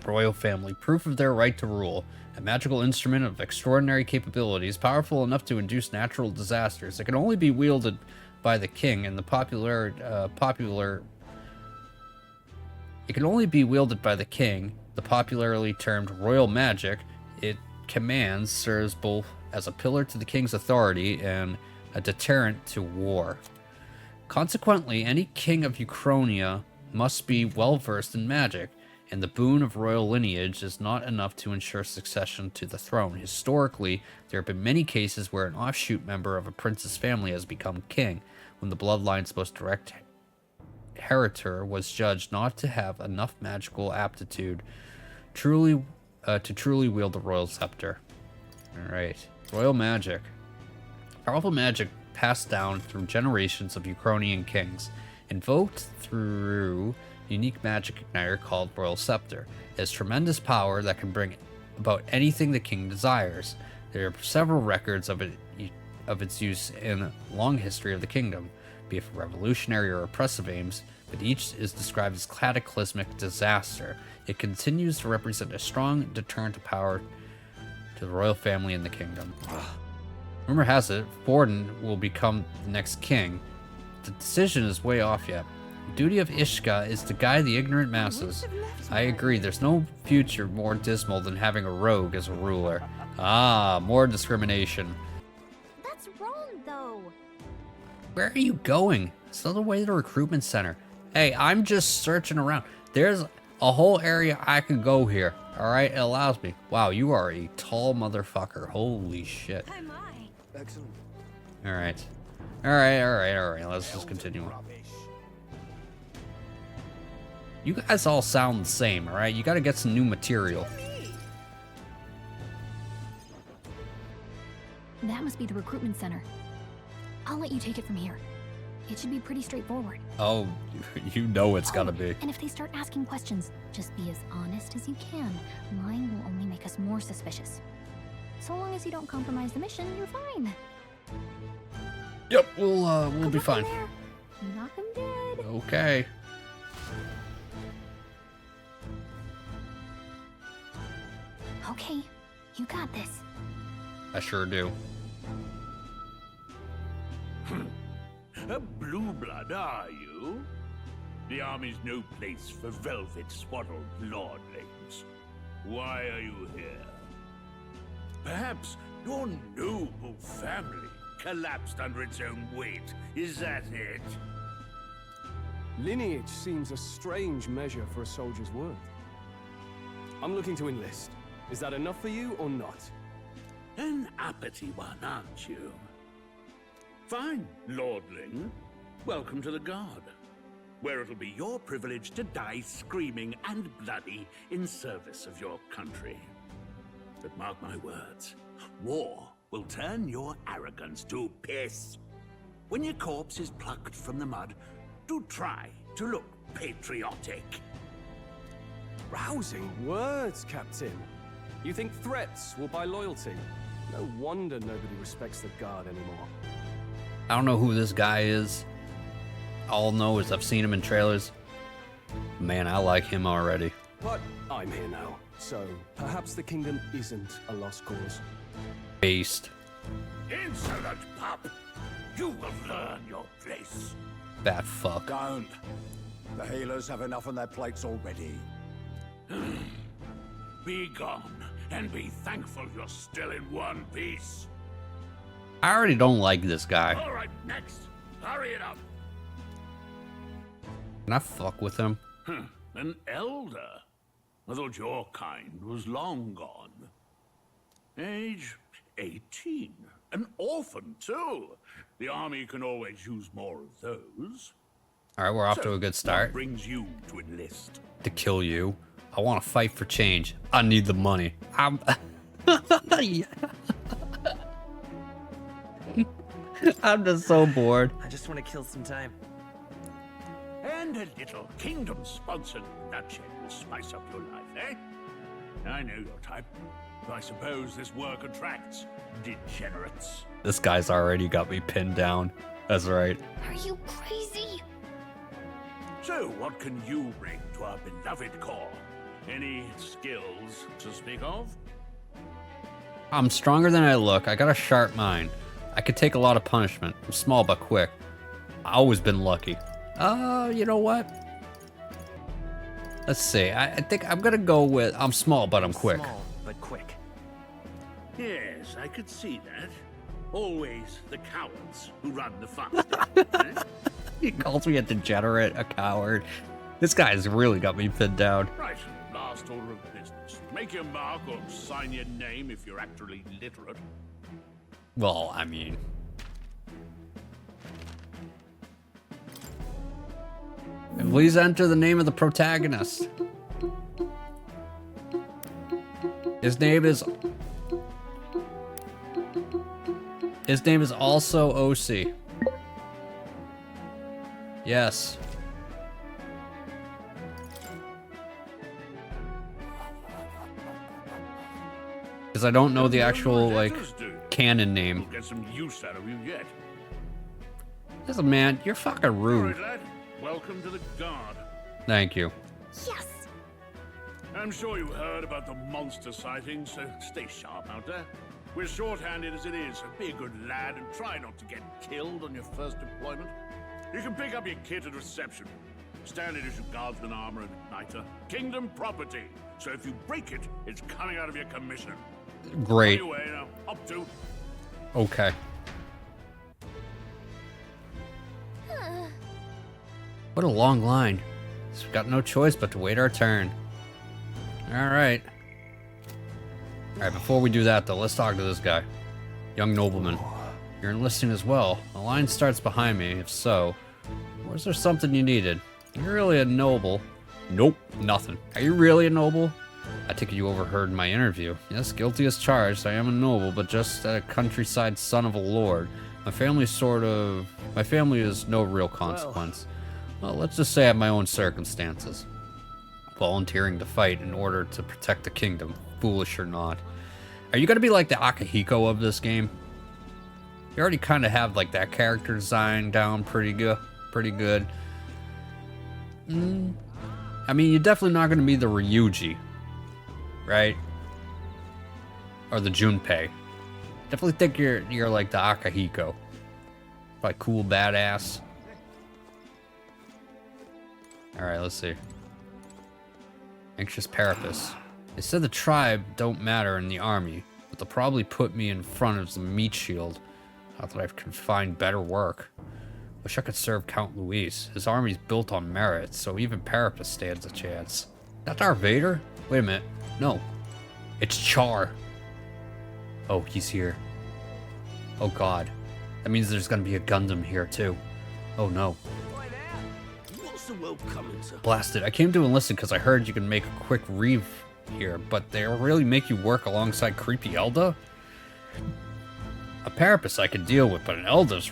S2: royal family, proof of their right to rule. A magical instrument of extraordinary capabilities, powerful enough to induce natural disasters. It can only be wielded by the king, and the popularly termed royal magic it commands serves both as a pillar to the king's authority and a deterrent to war. Consequently, any king of Ukrainia must be well versed in magic, and the boon of royal lineage is not enough to ensure succession to the throne. Historically, there have been many cases where an offshoot member of a prince's family has become king, when the bloodline's most direct inheritor was judged not to have enough magical aptitude to truly wield the royal scepter. Alright, royal magic. Powerful magic passed down through generations of Ukrainian kings, invoked through unique magic igniter called Royal Scepter. It has tremendous power that can bring about anything the king desires. There are several records of its use in a long history of the kingdom, be it for revolutionary or oppressive aims, but each is described as cataclysmic disaster. It continues to represent a strong deterrent to power to the royal family in the kingdom. Rumor has it, Forden will become the next king. The decision is way off yet. Duty of Ishka is to guide the ignorant masses. I agree, there's no future more dismal than having a rogue as a ruler. Ah, more discrimination.
S4: That's wrong, though.
S2: Where are you going? It's the other way to the recruitment center. Hey, I'm just searching around. There's a whole area I could go here. Alright, it allows me. Wow, you are a tall motherfucker. Holy shit.
S14: Excellent.
S2: Alright. Alright. Let's just continue. You guys all sound the same, alright? You gotta get some new material.
S4: That must be the recruitment center. I'll let you take it from here. It should be pretty straightforward.
S2: Oh, you know it's gotta be.
S4: And if they start asking questions, just be as honest as you can. Lying will only make us more suspicious. So long as you don't compromise the mission, you're fine.
S2: Yep, we'll be fine.
S4: Knock 'em dead.
S2: Okay.
S4: Okay, you got this.
S2: I sure do.
S6: A blue blood, are you? The army's no place for velvet-swaddled lordlings. Why are you here? Perhaps your noble family collapsed under its own weight. Is that it?
S7: Lineage seems a strange measure for a soldier's worth. I'm looking to enlist. Is that enough for you or not?
S6: An uppity one, aren't you? Fine, lordling. Welcome to the Guard, where it'll be your privilege to die screaming and bloody in service of your country. But mark my words, war will turn your arrogance to piss. When your corpse is plucked from the mud, do try to look patriotic.
S7: Rousing words, Captain. You think threats will buy loyalty? No wonder nobody respects the Guard anymore.
S2: I don't know who this guy is. All I know is I've seen him in trailers. Man, I like him already.
S7: But I'm here now, so perhaps the kingdom isn't a lost cause.
S2: Based.
S6: Insolent pup! You will learn your place.
S2: Bad fuck.
S9: Don't. The healers have enough on their plates already.
S6: Be gone, and be thankful you're still in one piece.
S2: I already don't like this guy.
S6: All right, next. Hurry it up.
S2: Can I fuck with him?
S6: An elder? I thought your kind was long gone. Age 18. An orphan, too. The army can always use more of those.
S2: Alright, we're off to a good start.
S6: What brings you to enlist?
S2: To kill you. I want to fight for change. I need the money. I'm I'm just so bored.
S3: I just want to kill some time.
S6: And a little kingdom-sponsored bloodshed will spice up your life, eh? I know your type. I suppose this work attracts degenerates.
S2: This guy's already got me pinned down. That's right.
S4: Are you crazy?
S6: So, what can you bring to our beloved corps? Any skills to speak of?
S2: I'm stronger than I look. I got a sharp mind. I could take a lot of punishment. I'm small but quick. I've always been lucky. You know what? Let's see. I think I'm gonna go with I'm small but I'm quick.
S3: Small, but quick.
S6: Yes, I could see that. Always the cowards who run the fun. Eh?
S2: He calls me a degenerate, a coward. This guy's really got me pinned down.
S6: Right, last order of business. Make your mark or sign your name if you're actually literate.
S2: Well, I mean... Please enter the name of the protagonist. His name is also OC. Yes. Because I don't know the actual, like, canon name.
S6: We'll get some use out of you yet.
S2: Listen, man, you're fucking rude.
S6: All right, lad. Welcome to the Guard.
S2: Thank you.
S4: Yes!
S6: I'm sure you heard about the monster sightings, so stay sharp out there. We're short-handed as it is, so be a good lad and try not to get killed on your first deployment. You can pick up your kit at reception. Standard issue guardsman armor and igniter. Kingdom property. So if you break it, it's coming out of your commission.
S2: Great.
S6: Anyway, now, up to.
S2: Okay. What a long line. So we've got no choice but to wait our turn. Alright. Alright, before we do that though, let's talk to this guy. Young nobleman. You're enlisting as well. The line starts behind me. If so, was there something you needed? You're really a noble. Nope, nothing. Are you really a noble? I take it you overheard my interview. Yes, guilty as charged. I am a noble, but just a countryside son of a lord. My family is no real consequence. Well, let's just say I have my own circumstances. Volunteering to fight in order to protect the kingdom, foolish or not. Are you gonna be like the Akihiko of this game? You already kind of have like that character design down pretty good. I mean, you're definitely not gonna be the Ryuji, right? Or the Junpei. Definitely think you're like the Akihiko. Like cool badass. Alright, let's see. Anxious Parapus. They said the tribe don't matter in the army, but they'll probably put me in front of the meat shield. Not that I can find better work. Wish I could serve Count Luis. His army's built on merit, so even Parapus stands a chance. That's Darth Vader? Wait a minute. No. It's Char. Oh, he's here. Oh god. That means there's gonna be a Gundam here too. Oh no. Blasted. I came to enlist because I heard you can make a quick reeve here, but they really make you work alongside creepy Elda? A Parapus I could deal with, but an Elda's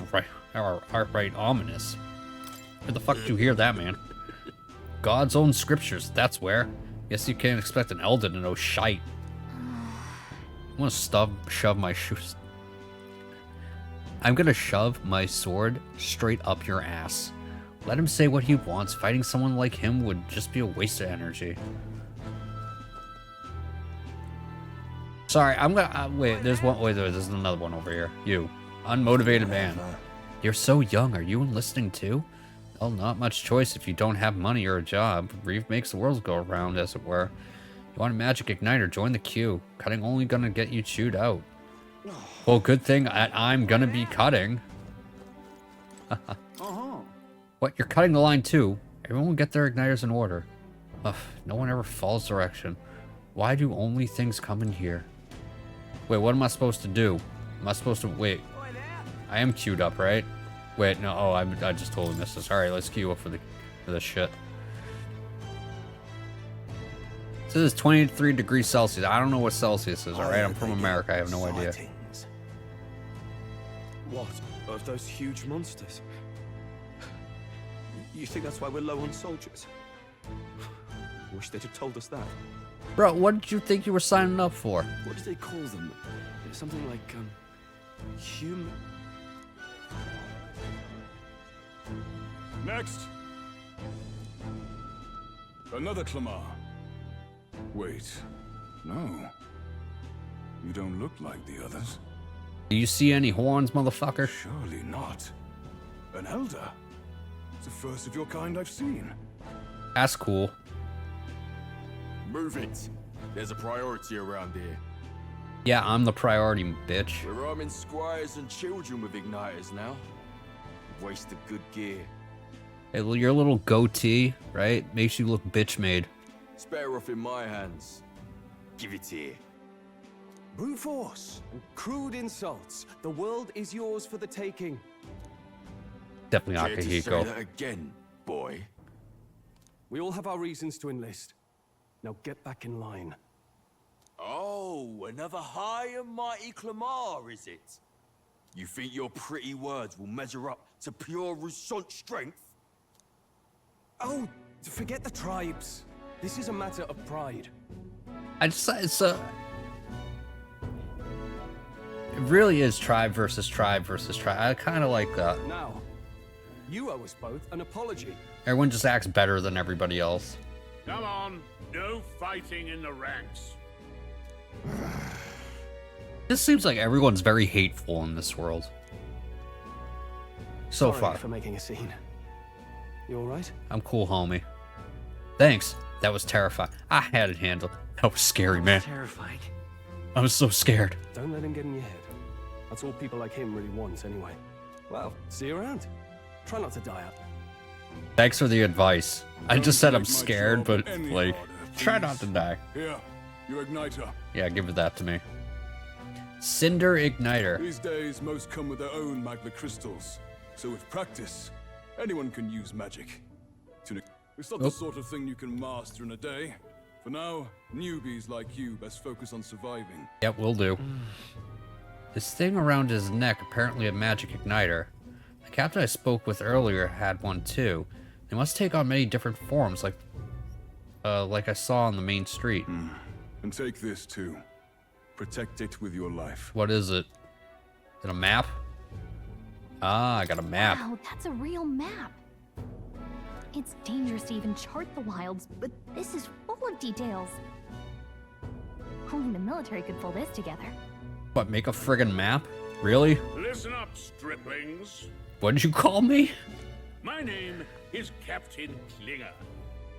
S2: outright ominous. Where the fuck did you hear that, man? God's own scriptures, that's where. Guess you can't expect an Elda to know shite. I'm gonna shove my shoes. I'm gonna shove my sword straight up your ass. Let him say what he wants. Fighting someone like him would just be a waste of energy. Sorry, I'm gonna wait. There's another one over here. You, unmotivated man. You're so young. Are you enlisting too? Well, not much choice if you don't have money or a job. Reeve makes the world go around, as it were. You want a magic igniter? Join the queue. Cutting only gonna get you chewed out. Well, good thing I'm gonna be cutting. What? You're cutting the line too? Everyone will get their igniters in order. Ugh, no one ever follows direction. Why do only things come in here? Wait, what am I supposed to do? Am I supposed to wait? I am queued up, right? Wait, no. Oh, I just totally missed this. All right, let's queue up for the shit. This is 23 degrees Celsius. I don't know what Celsius is. All right, I'm from America. I have no idea.
S14: What of those huge monsters? You think that's why we're low on soldiers? Wish they'd have told us that.
S2: Bro, what did you think you were signing up for?
S14: What do they call them? Something like, human...
S19: Next! Another Clamar. Wait, no. You don't look like the others.
S2: Do you see any horns, motherfucker?
S19: Surely not. An elder? It's the first of your kind I've seen.
S2: That's cool.
S20: Move it. There's a priority around here.
S2: Yeah, I'm the priority, bitch.
S20: We're arming squires and children with igniters now. Waste of good gear.
S2: Hey, your little goatee, right? Makes you look bitch made.
S20: It's better off in my hands. Give it here.
S14: Brute force and crude insults. The world is yours for the taking.
S2: Definitely
S20: Care to say
S2: Akihiko.
S20: that again, boy.
S14: We all have our reasons to enlist. Now get back in line.
S20: Oh, another high and mighty Clamar, is it? You think your pretty words will measure up to pure Rousseau strength?
S14: Oh, forget the tribes. This is a matter of pride.
S2: It really is tribe versus tribe versus tribe. I kind of like that.
S14: Now, you owe us both an apology.
S2: Everyone just acts better than everybody else.
S6: Come on, no fighting in the ranks.
S2: This seems like everyone's very hateful in this world. So
S14: Sorry
S2: far.
S14: for making a scene.
S21: You alright?
S2: I'm cool, homie. Thanks. That was terrifying. I had it handled. That was scary, man.
S21: Terrifying.
S2: I was so scared.
S21: Don't let him get in your head. That's all people like him really want, anyway. Well, see you around. Try not to die up.
S2: Thanks for the advice. I just said I'm
S19: make my
S2: scared,
S19: job
S2: but
S19: any
S2: like,
S19: harder,
S2: try
S19: please.
S2: not to die.
S19: Here, your igniter.
S2: Yeah, give it that to me. Cinder Igniter.
S19: These days, most come with their own magma crystals. So with practice, anyone can use magic. It's not the sort of thing you can master in a day. For now, newbies like you best focus on surviving.
S2: Yep, will do. This thing around his neck, apparently a magic igniter. The captain I spoke with earlier had one too. They must take on many different forms, like I saw on the main street.
S19: And take this too. Protect it with your life.
S2: What is it? Is it a map? Ah, I got a map.
S4: Wow, that's a real map. It's dangerous to even chart the wilds, but this is full of details. Only the military could pull this together.
S2: What, make a friggin' map? Really?
S6: Listen up, striplings.
S2: What did you call me?
S6: My name is Captain Klinger,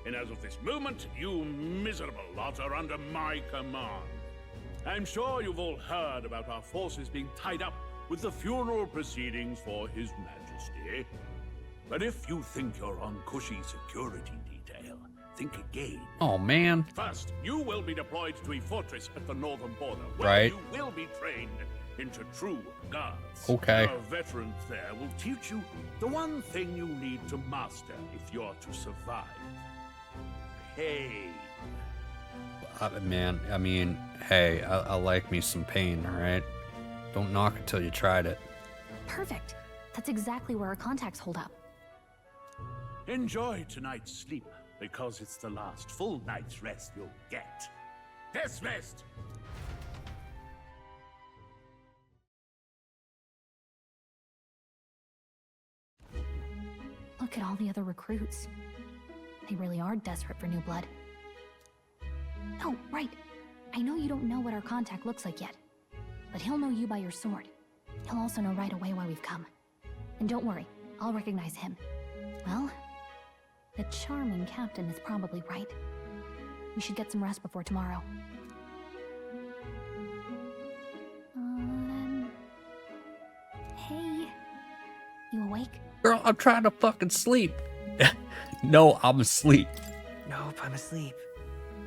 S6: and as of this moment, you miserable lot are under my command. I'm sure you've all heard about our forces being tied up with the funeral proceedings for His Majesty. But if you think you're on cushy security detail, think again.
S2: Oh, man.
S6: First, you will be deployed to a fortress at the northern border, where
S2: Right.
S6: you will be trained into true guards.
S2: Okay.
S6: Our veterans there will teach you the one thing you need to master if you're to survive. Pain.
S2: Man, I mean, hey, I like me some pain, alright? Don't knock it till you tried it.
S4: Perfect. That's exactly where our contacts hold up.
S6: Enjoy tonight's sleep, because it's the last full night's rest you'll get. Dismissed!
S4: Look at all the other recruits. They really are desperate for new blood. Oh, right. I know you don't know what our contact looks like yet, but he'll know you by your sword. He'll also know right away why we've come. And don't worry, I'll recognize him. Well, the charming captain is probably right. We should get some rest before tomorrow. Hey, you awake?
S2: Girl, I'm trying to fucking sleep. No, I'm asleep.
S3: Nope, I'm asleep.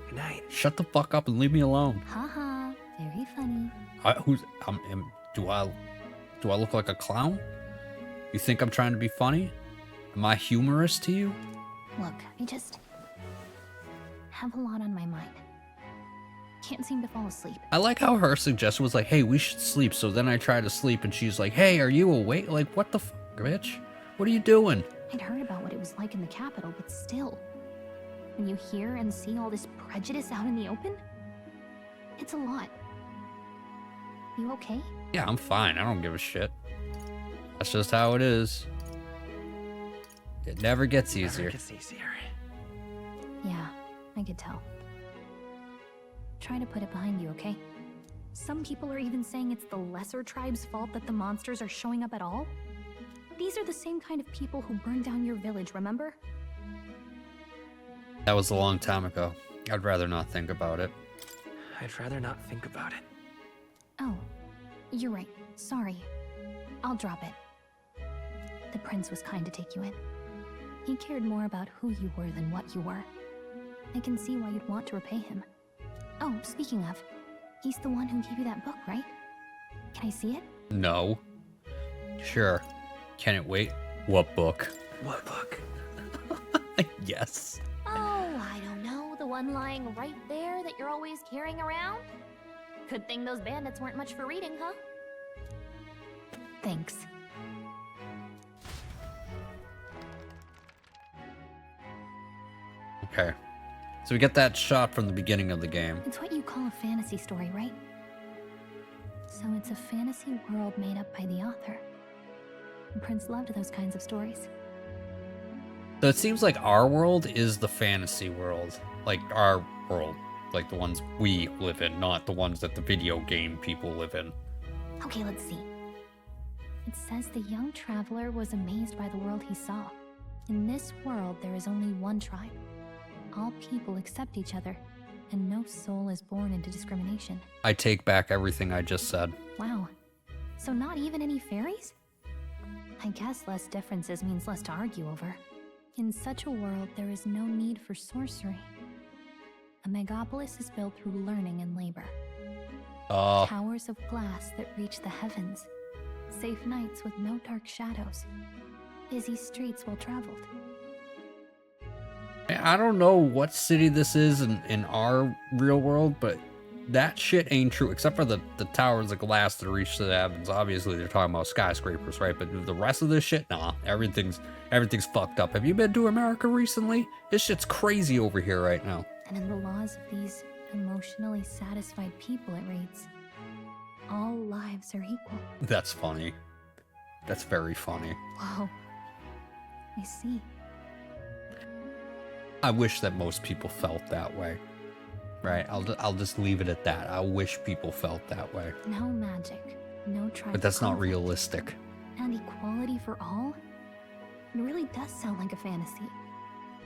S3: Good night.
S2: Shut the fuck up and leave me alone.
S4: Haha, very funny.
S2: Do I look like a clown? You think I'm trying to be funny? Am I humorous to you?
S4: Look, I just have a lot on my mind. Can't seem to fall asleep.
S2: I like how her suggestion was like, hey, we should sleep. So then I try to sleep and she's like, hey, are you awake? Like, what the fuck, bitch? What are you doing?
S4: I'd heard about what it was like in the capital, but still. When you hear and see all this prejudice out in the open, it's a lot. You okay?
S2: Yeah, I'm fine. I don't give a shit. That's just how it is. It never gets easier.
S3: Never gets easier.
S4: Yeah, I could tell. Try to put it behind you, okay? Some people are even saying it's the lesser tribe's fault that the monsters are showing up at all. These are the same kind of people who burned down your village, remember?
S2: That was a long time ago. I'd rather not think about it.
S3: I'd rather not think about it.
S4: Oh, you're right. Sorry. I'll drop it. The prince was kind to take you in. He cared more about who you were than what you were. I can see why you'd want to repay him. Oh, speaking of, he's the one who gave you that book, right? Can I see it?
S2: No. Sure. Can it wait? What book?
S3: What book?
S2: Yes.
S4: Oh, I don't know. The one lying right there that you're always carrying around? Good thing those bandits weren't much for reading, huh? Thanks.
S2: Okay. So we get that shot from the beginning of the game.
S4: It's what you call a fantasy story, right? So it's a fantasy world made up by the author. The prince loved those kinds of stories.
S2: So it seems like our world is the fantasy world. Like our world. Like the ones we live in, not the ones that the video game people live in.
S4: Okay, let's see. It says the young traveler was amazed by the world he saw. In this world, there is only one tribe. All people accept each other, and no soul is born into discrimination.
S2: I take back everything I just said.
S4: Wow. So not even any fairies? I guess less differences means less to argue over. In such a world, there is no need for sorcery. A megapolis is built through learning and labor. Towers of glass that reach the heavens. Safe nights with no dark shadows. Busy streets well traveled.
S2: I don't know what city this is in our real world, but that shit ain't true, except for the towers of glass that reach to the heavens. Obviously, they're talking about skyscrapers, right? But the rest of this shit, nah, everything's fucked up. Have you been to America recently? This shit's crazy over here right now.
S4: And in the laws of these emotionally satisfied people, it reads, all lives are equal.
S2: That's funny. That's very funny.
S4: Whoa. I see.
S2: I wish that most people felt that way. Right? I'll just leave it at that. I wish people felt that way.
S4: No magic, no tribal
S2: But that's not
S4: conflict,
S2: realistic.
S4: and equality for all? It really does sound like a fantasy.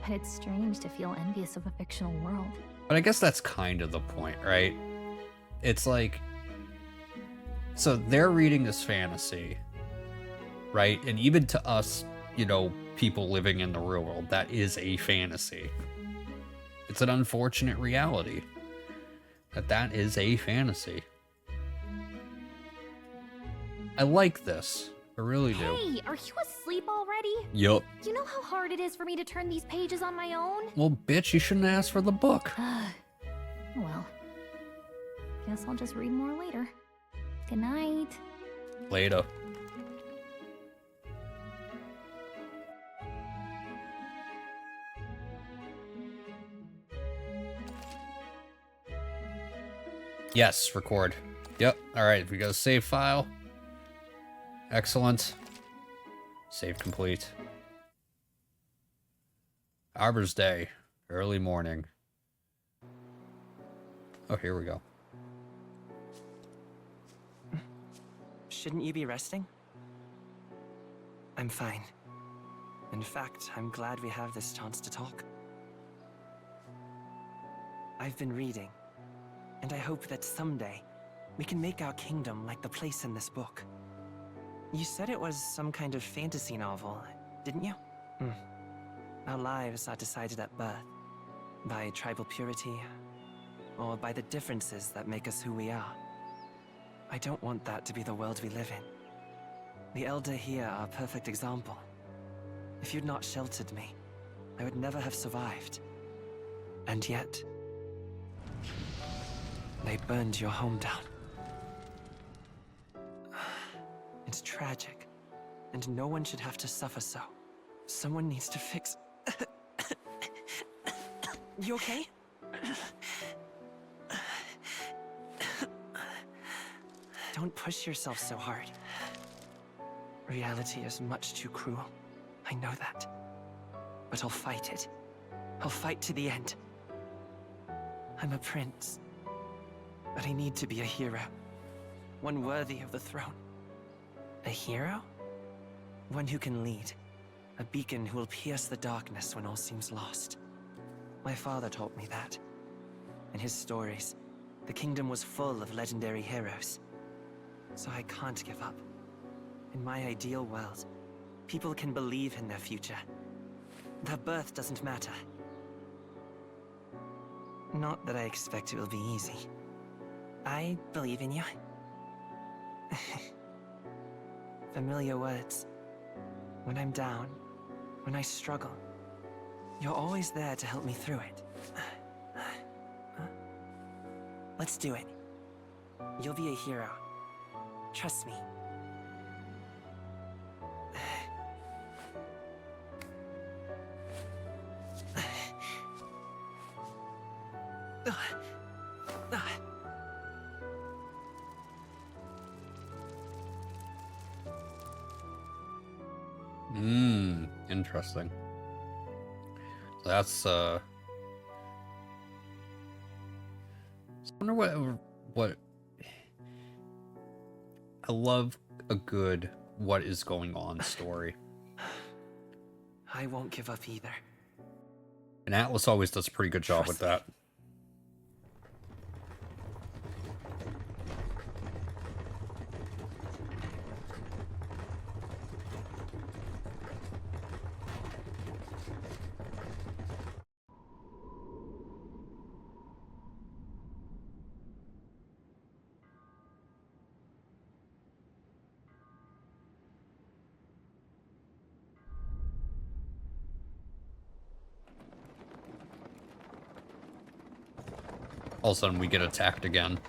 S4: But it's strange to feel envious of a fictional world.
S2: But I guess that's kind of the point, right? It's like, so they're reading this fantasy, right? And even to us, you know, people living in the real world, that is a fantasy. It's an unfortunate reality that is a fantasy. I like this. I really do.
S4: Hey, are you asleep already?
S2: Yup.
S4: You know how hard it is for me to turn these pages on my own?
S2: Well, bitch, you shouldn't ask for the book.
S4: Well, guess I'll just read more later. Good night.
S2: Later. Yes, record. Yep. All right, we got a save file. Excellent. Save complete. Arbor's Day. Early morning. Oh, here we go.
S3: Shouldn't you be resting? I'm fine. In fact, I'm glad we have this chance to talk. I've been reading, and I hope that someday we can make our kingdom like the place in this book. You said it was some kind of fantasy novel, didn't you? Our lives are decided at birth, by tribal purity, or by the differences that make us who we are. I don't want that to be the world we live in. The Elder here are a perfect example. If you'd not sheltered me, I would never have survived. And yet, they burned your home down. It's tragic, and no one should have to suffer so. Someone needs to fix... You okay? Don't push yourself so hard. Reality is much too cruel. I know that. But I'll fight it. I'll fight to the end. I'm a prince. But I need to be a hero. One worthy of the throne. A hero? One who can lead. A beacon who will pierce the darkness when all seems lost. My father taught me that. In his stories, the kingdom was full of legendary heroes. So I can't give up. In my ideal world, people can believe in their future. Their birth doesn't matter. Not that I expect it will be easy. I believe in you. Familiar words. When I'm down, when I struggle, you're always there to help me through it. Let's do it. You'll be a hero. Trust me.
S2: Interesting. So that's I wonder what I love a good what is going on story.
S3: I won't give up either.
S2: And Atlas always does a pretty good job with that. All of a sudden we get attacked again.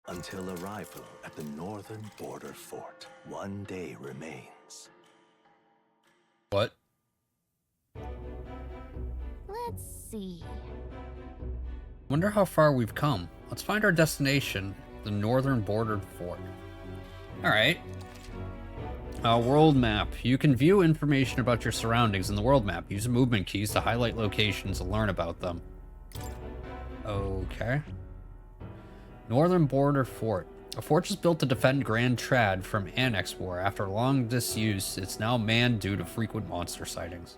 S11: Until arrival at the northern border fort, 1 day remains.
S2: What?
S4: Let's see.
S2: Wonder how far we've come. Let's find our destination, the northern bordered fort. Alright. World map. You can view information about your surroundings in the world map. Use movement keys to highlight locations and learn about them. Okay. Northern border fort. A fortress built to defend Grand Trad from Annex War. After long disuse, it's now manned due to frequent monster sightings.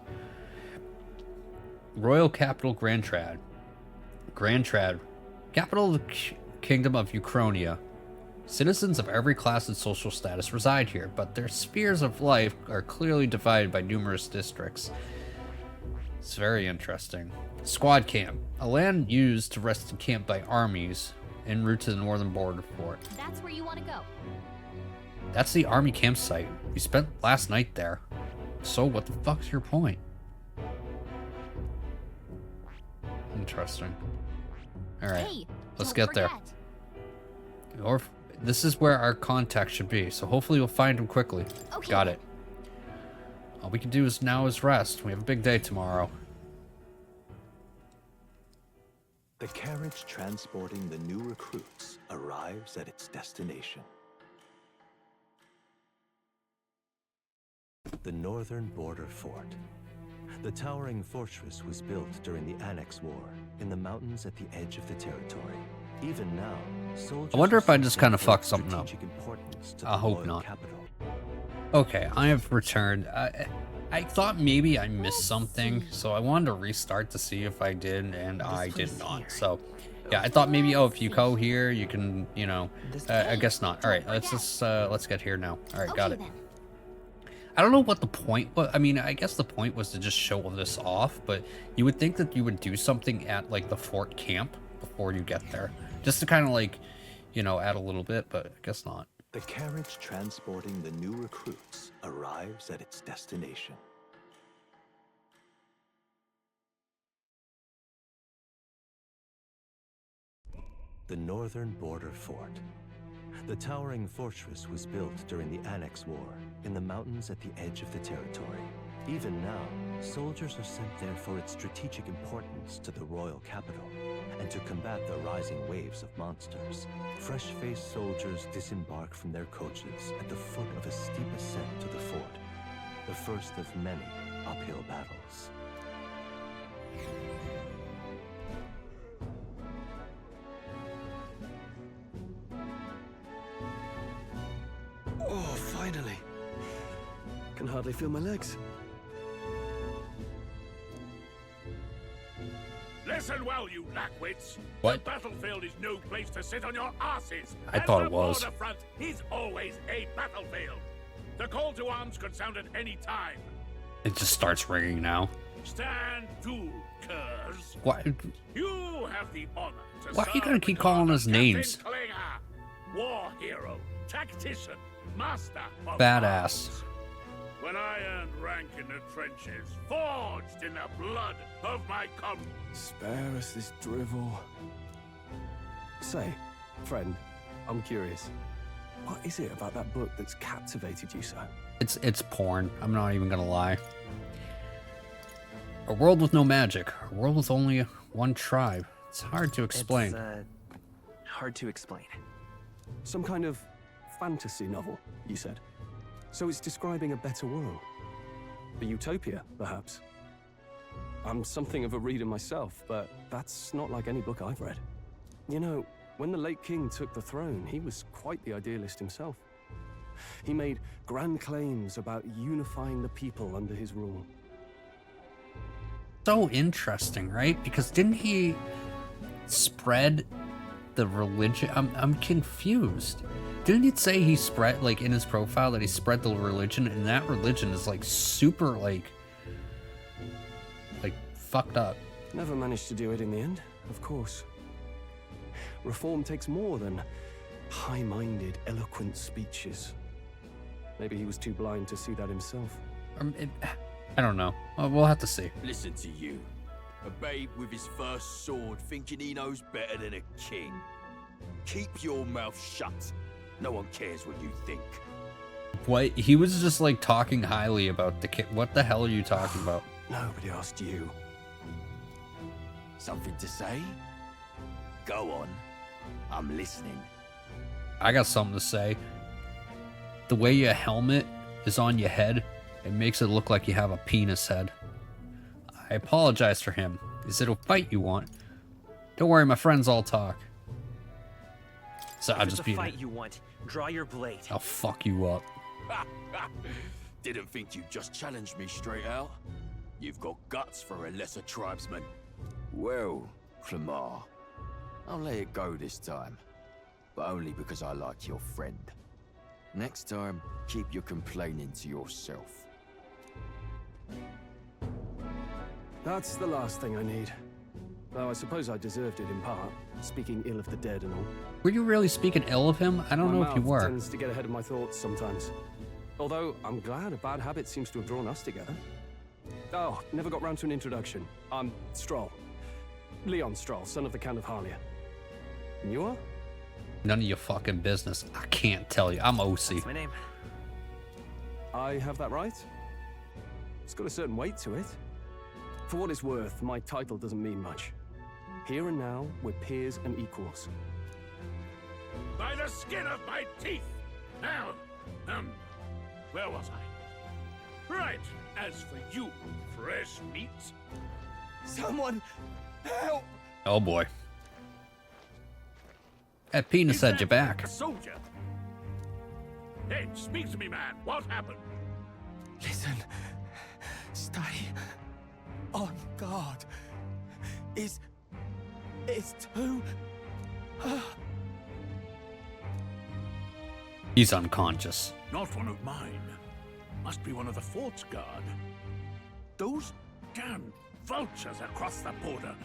S2: Royal capital Grand Trad. Grand Trad, capital of the Kingdom of Uchronia. Citizens of every class and social status reside here, but their spheres of life are clearly divided by numerous districts. It's very interesting. Squad camp, a land used to rest and camp by armies en route to the northern border fort.
S4: That's where you want to go.
S2: That's the army campsite. We spent last night there. So what the fuck's your point? Interesting. Alright,
S4: Hey,
S2: let's
S4: don't
S2: get there.
S4: forget.
S2: Or this is where our contact should be, so hopefully we'll find him quickly.
S4: Okay.
S2: Got it. All we can do now is rest. We have a big day tomorrow.
S11: The carriage transporting the new recruits arrives at its destination. The northern border fort. The towering fortress was built during the Annex War in the mountains at the edge of the territory. Even now, soldiers
S2: I wonder if I
S11: are
S2: just
S11: sent
S2: kind of
S11: there
S2: fucked
S11: for
S2: something up.
S11: strategic importance to
S2: I
S11: the
S2: hope
S11: royal
S2: not.
S11: capital.
S2: Okay, I have returned. I thought maybe I missed something, so I wanted to restart to see if I did, and I did not. So, yeah, I thought maybe, oh, if you go here, you can, you know, I guess not. All right, let's just, let's get here now. All right, got it. I don't know what the point was. I mean, I guess the point was to just show this off, but you would think that you would do something at, like, the fort camp before you get there. Just to kind of, like, you know, add a little bit, but I guess not.
S11: The carriage transporting the new recruits arrives at its destination. The northern border fort. The towering fortress was built during the Annex War in the mountains at the edge of the territory. Even now, soldiers are sent there for its strategic importance to the royal capital and to combat the rising waves of monsters. Fresh-faced soldiers disembark from their coaches at the foot of a steep ascent to the fort, the first of many uphill battles.
S21: Oh, finally. Can hardly feel my legs.
S6: Listen well, you lackwits.
S2: What?
S6: The battlefield is no place to sit on your asses.
S2: I thought it was.
S6: The border front is always a battlefield. The call to arms could sound at any time.
S2: It just starts ringing now.
S6: Stand to, curs.
S2: Why?
S6: You have the honor to
S2: Why are you
S6: serve
S2: gonna keep
S6: with
S2: calling
S6: Commander
S2: us names?
S6: Captain Klinger, war hero, tactician, master of
S2: Badass.
S6: arms. When I earned rank in the trenches, forged in the blood of my
S21: Spare us this drivel. Say, friend, I'm curious. What is it about that book that's captivated you so?
S2: It's porn. I'm not even gonna lie. A world with no magic. A world with only one tribe. It's hard to explain.
S3: It's, hard to explain.
S21: Some kind of fantasy novel, you said. So it's describing a better world. A utopia, perhaps. I'm something of a reader myself, but that's not like any book I've read. You know, when the late king took the throne, he was quite the idealist himself. He made grand claims about unifying the people under his rule.
S2: So interesting, right? Because didn't he spread the religion? I'm confused. Didn't he say he spread, like, in his profile that he spread the religion, and that religion is like super like fucked up?
S21: Never managed to do it in the end, of course. Reform takes more than high-minded, eloquent speeches. Maybe he was too blind to see that himself.
S2: I don't know. We'll have to see.
S20: Listen to you. A babe with his first sword thinking he knows better than a king. Keep your mouth shut. No one cares what you think.
S2: What? He was just like talking highly about the kid. What the hell are you talking about?
S20: Nobody asked you. Something to say? Go on. I'm listening.
S2: I got something to say. The way your helmet is on your head, it makes it look like you have a penis head. I apologize for him. Is it a fight you want? Don't worry, my friends all talk. So I'll just be.
S3: If it's a fight you want, draw your blade.
S2: I'll fuck you up.
S20: Didn't think you'd just challenge me straight out. You've got guts for a lesser tribesman. Well, Clemar, I'll let it go this time. But only because I like your friend. Next time, keep your complaining to yourself.
S21: That's the last thing I need. Though I suppose I deserved it in part, speaking ill of the dead and all.
S2: Were you really speaking ill of him? I don't know if you were.
S21: My mouth tends to get ahead of my thoughts sometimes. Although, I'm glad a bad habit seems to have drawn us together. Oh, never got round to an introduction. I'm Stroll. Leon Stroll, son of the Count of Harlia. And you are?
S2: None of your fucking business. I can't tell you. I'm OC.
S3: That's my name.
S21: I have that right? It's got a certain weight to it. For what it's worth, my title doesn't mean much. Here and now, we're peers and equals.
S6: By the skin of my teeth! Now, where was I? Right, as for you, fresh meat.
S20: Someone help!
S2: Oh boy. That penis had your back.
S6: A soldier? Hey, speak to me, man. What happened?
S13: Listen. Stay on guard. It's too...
S2: He's unconscious.
S6: Not one of mine. Must be one of the fort's guard. Those damn vultures across the border.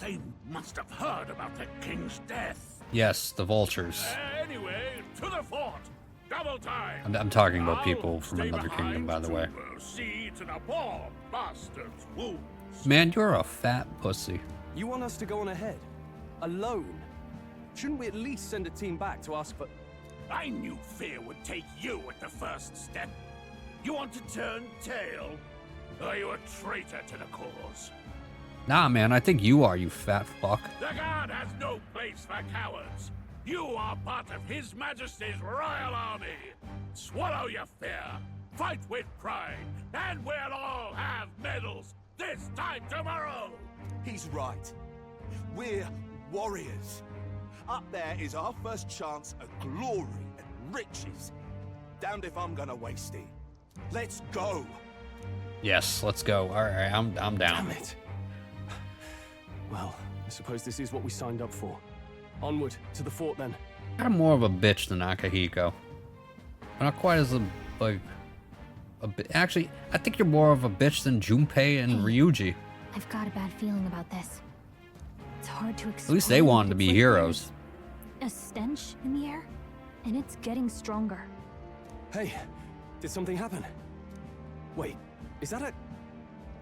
S6: They must have heard about the king's death.
S2: Yes, the vultures.
S6: Anyway, to the fort. Double time.
S2: I'm talking about people from another kingdom, by the way.
S6: See to the poor bastard's wounds.
S2: Man, you're a fat pussy.
S21: You want us to go on ahead? Alone? Shouldn't we at least send a team back to ask for...
S6: I knew fear would take you at the first step. You want to turn tail? Are you a traitor to the cause?
S2: Nah, man, I think you are, you fat fuck.
S6: The guard has no place for cowards. You are part of His Majesty's Royal Army. Swallow your fear, fight with pride, and we'll all have medals this time tomorrow.
S13: He's right. We're warriors. Up there is our first chance at glory and riches. Damned if I'm gonna waste it. Let's go.
S2: Yes, let's go. All right, I'm down.
S21: Damn it. Well, I suppose this is what we signed up for. Onward to the fort then.
S2: I'm more of a bitch than Akihiko. I'm not quite as actually, I think you're more of a bitch than Junpei and Ryuji.
S4: I've got a bad feeling about this. It's hard to explain.
S2: At least they wanted to be heroes.
S4: A stench in the air, and it's getting stronger.
S21: Hey, did something happen? Wait, is that a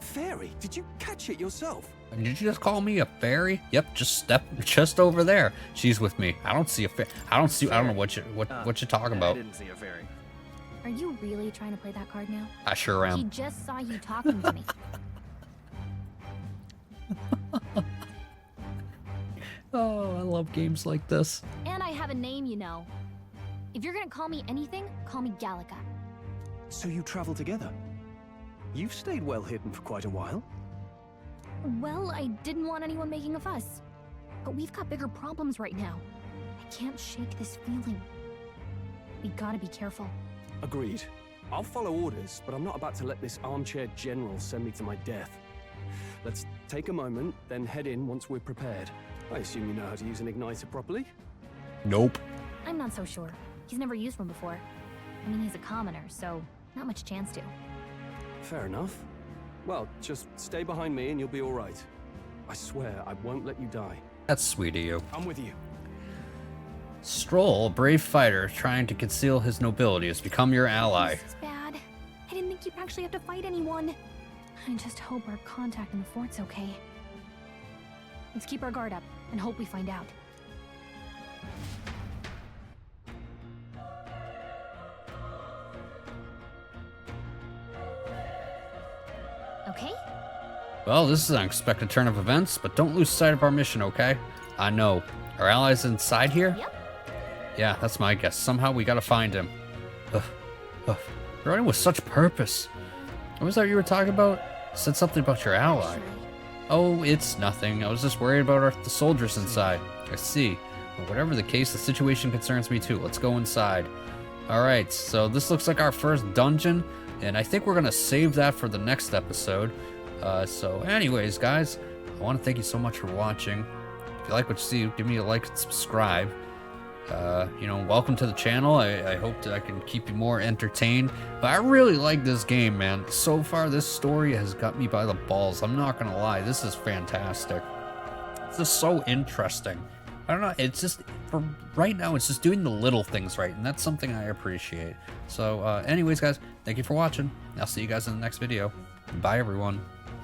S21: fairy? Did you catch it yourself?
S2: Did you just call me a fairy? Yep, just over there. She's with me. I don't see a fairy. I don't know what you're talking about.
S3: I didn't see a fairy.
S4: Are you really trying to play that card now?
S2: I sure am.
S4: He just saw you talking to me.
S2: Oh, I love games like this.
S4: And I have a name, you know. If you're gonna call me anything, call me Gallica.
S21: So you travel together?
S7: You've stayed well hidden for quite a while.
S4: Well, I didn't want anyone making a fuss. But we've got bigger problems right now. I can't shake this feeling. We gotta be careful.
S21: Agreed. I'll follow orders, but I'm not about to let this armchair general send me to my death. Let's take a moment, then head in once we're prepared. I assume you know how to use an igniter properly?
S2: Nope.
S4: I'm not so sure. He's never used one before. I mean, he's a commoner, so not much chance to.
S21: Fair enough. Well, just stay behind me and you'll be all right. I swear I won't let you die.
S2: That's sweet of you.
S21: I'm with you.
S2: Stroll, a brave fighter trying to conceal his nobility, has become your ally.
S4: This is bad. I didn't think you'd actually have to fight anyone. I just hope our contact in the fort's okay. Let's keep our guard up and hope we find out. Okay?
S2: Well, this is an unexpected turn of events, but don't lose sight of our mission, okay? I know. Our allies inside here?
S4: Yep.
S2: Yeah, that's my guess. Somehow we gotta find him. Ugh. Ugh. You're running with such purpose. What was that you were talking about? Said something about your ally. Oh, it's nothing. I was just worried about the soldiers inside. I see. But whatever the case, the situation concerns me too. Let's go inside. Alright, so this looks like our first dungeon, and I think we're gonna save that for the next episode. So anyways, guys, I want to thank you so much for watching. If you like what you see, give me a like and subscribe. You know, welcome to the channel. I hope that I can keep you more entertained. But I really like this game, man. So far, this story has got me by the balls. I'm not gonna lie, this is fantastic. It's just so interesting. I don't know, it's just, for right now, it's just doing the little things right, and that's something I appreciate. So, anyways, guys, thank you for watching. I'll see you guys in the next video. Bye, everyone.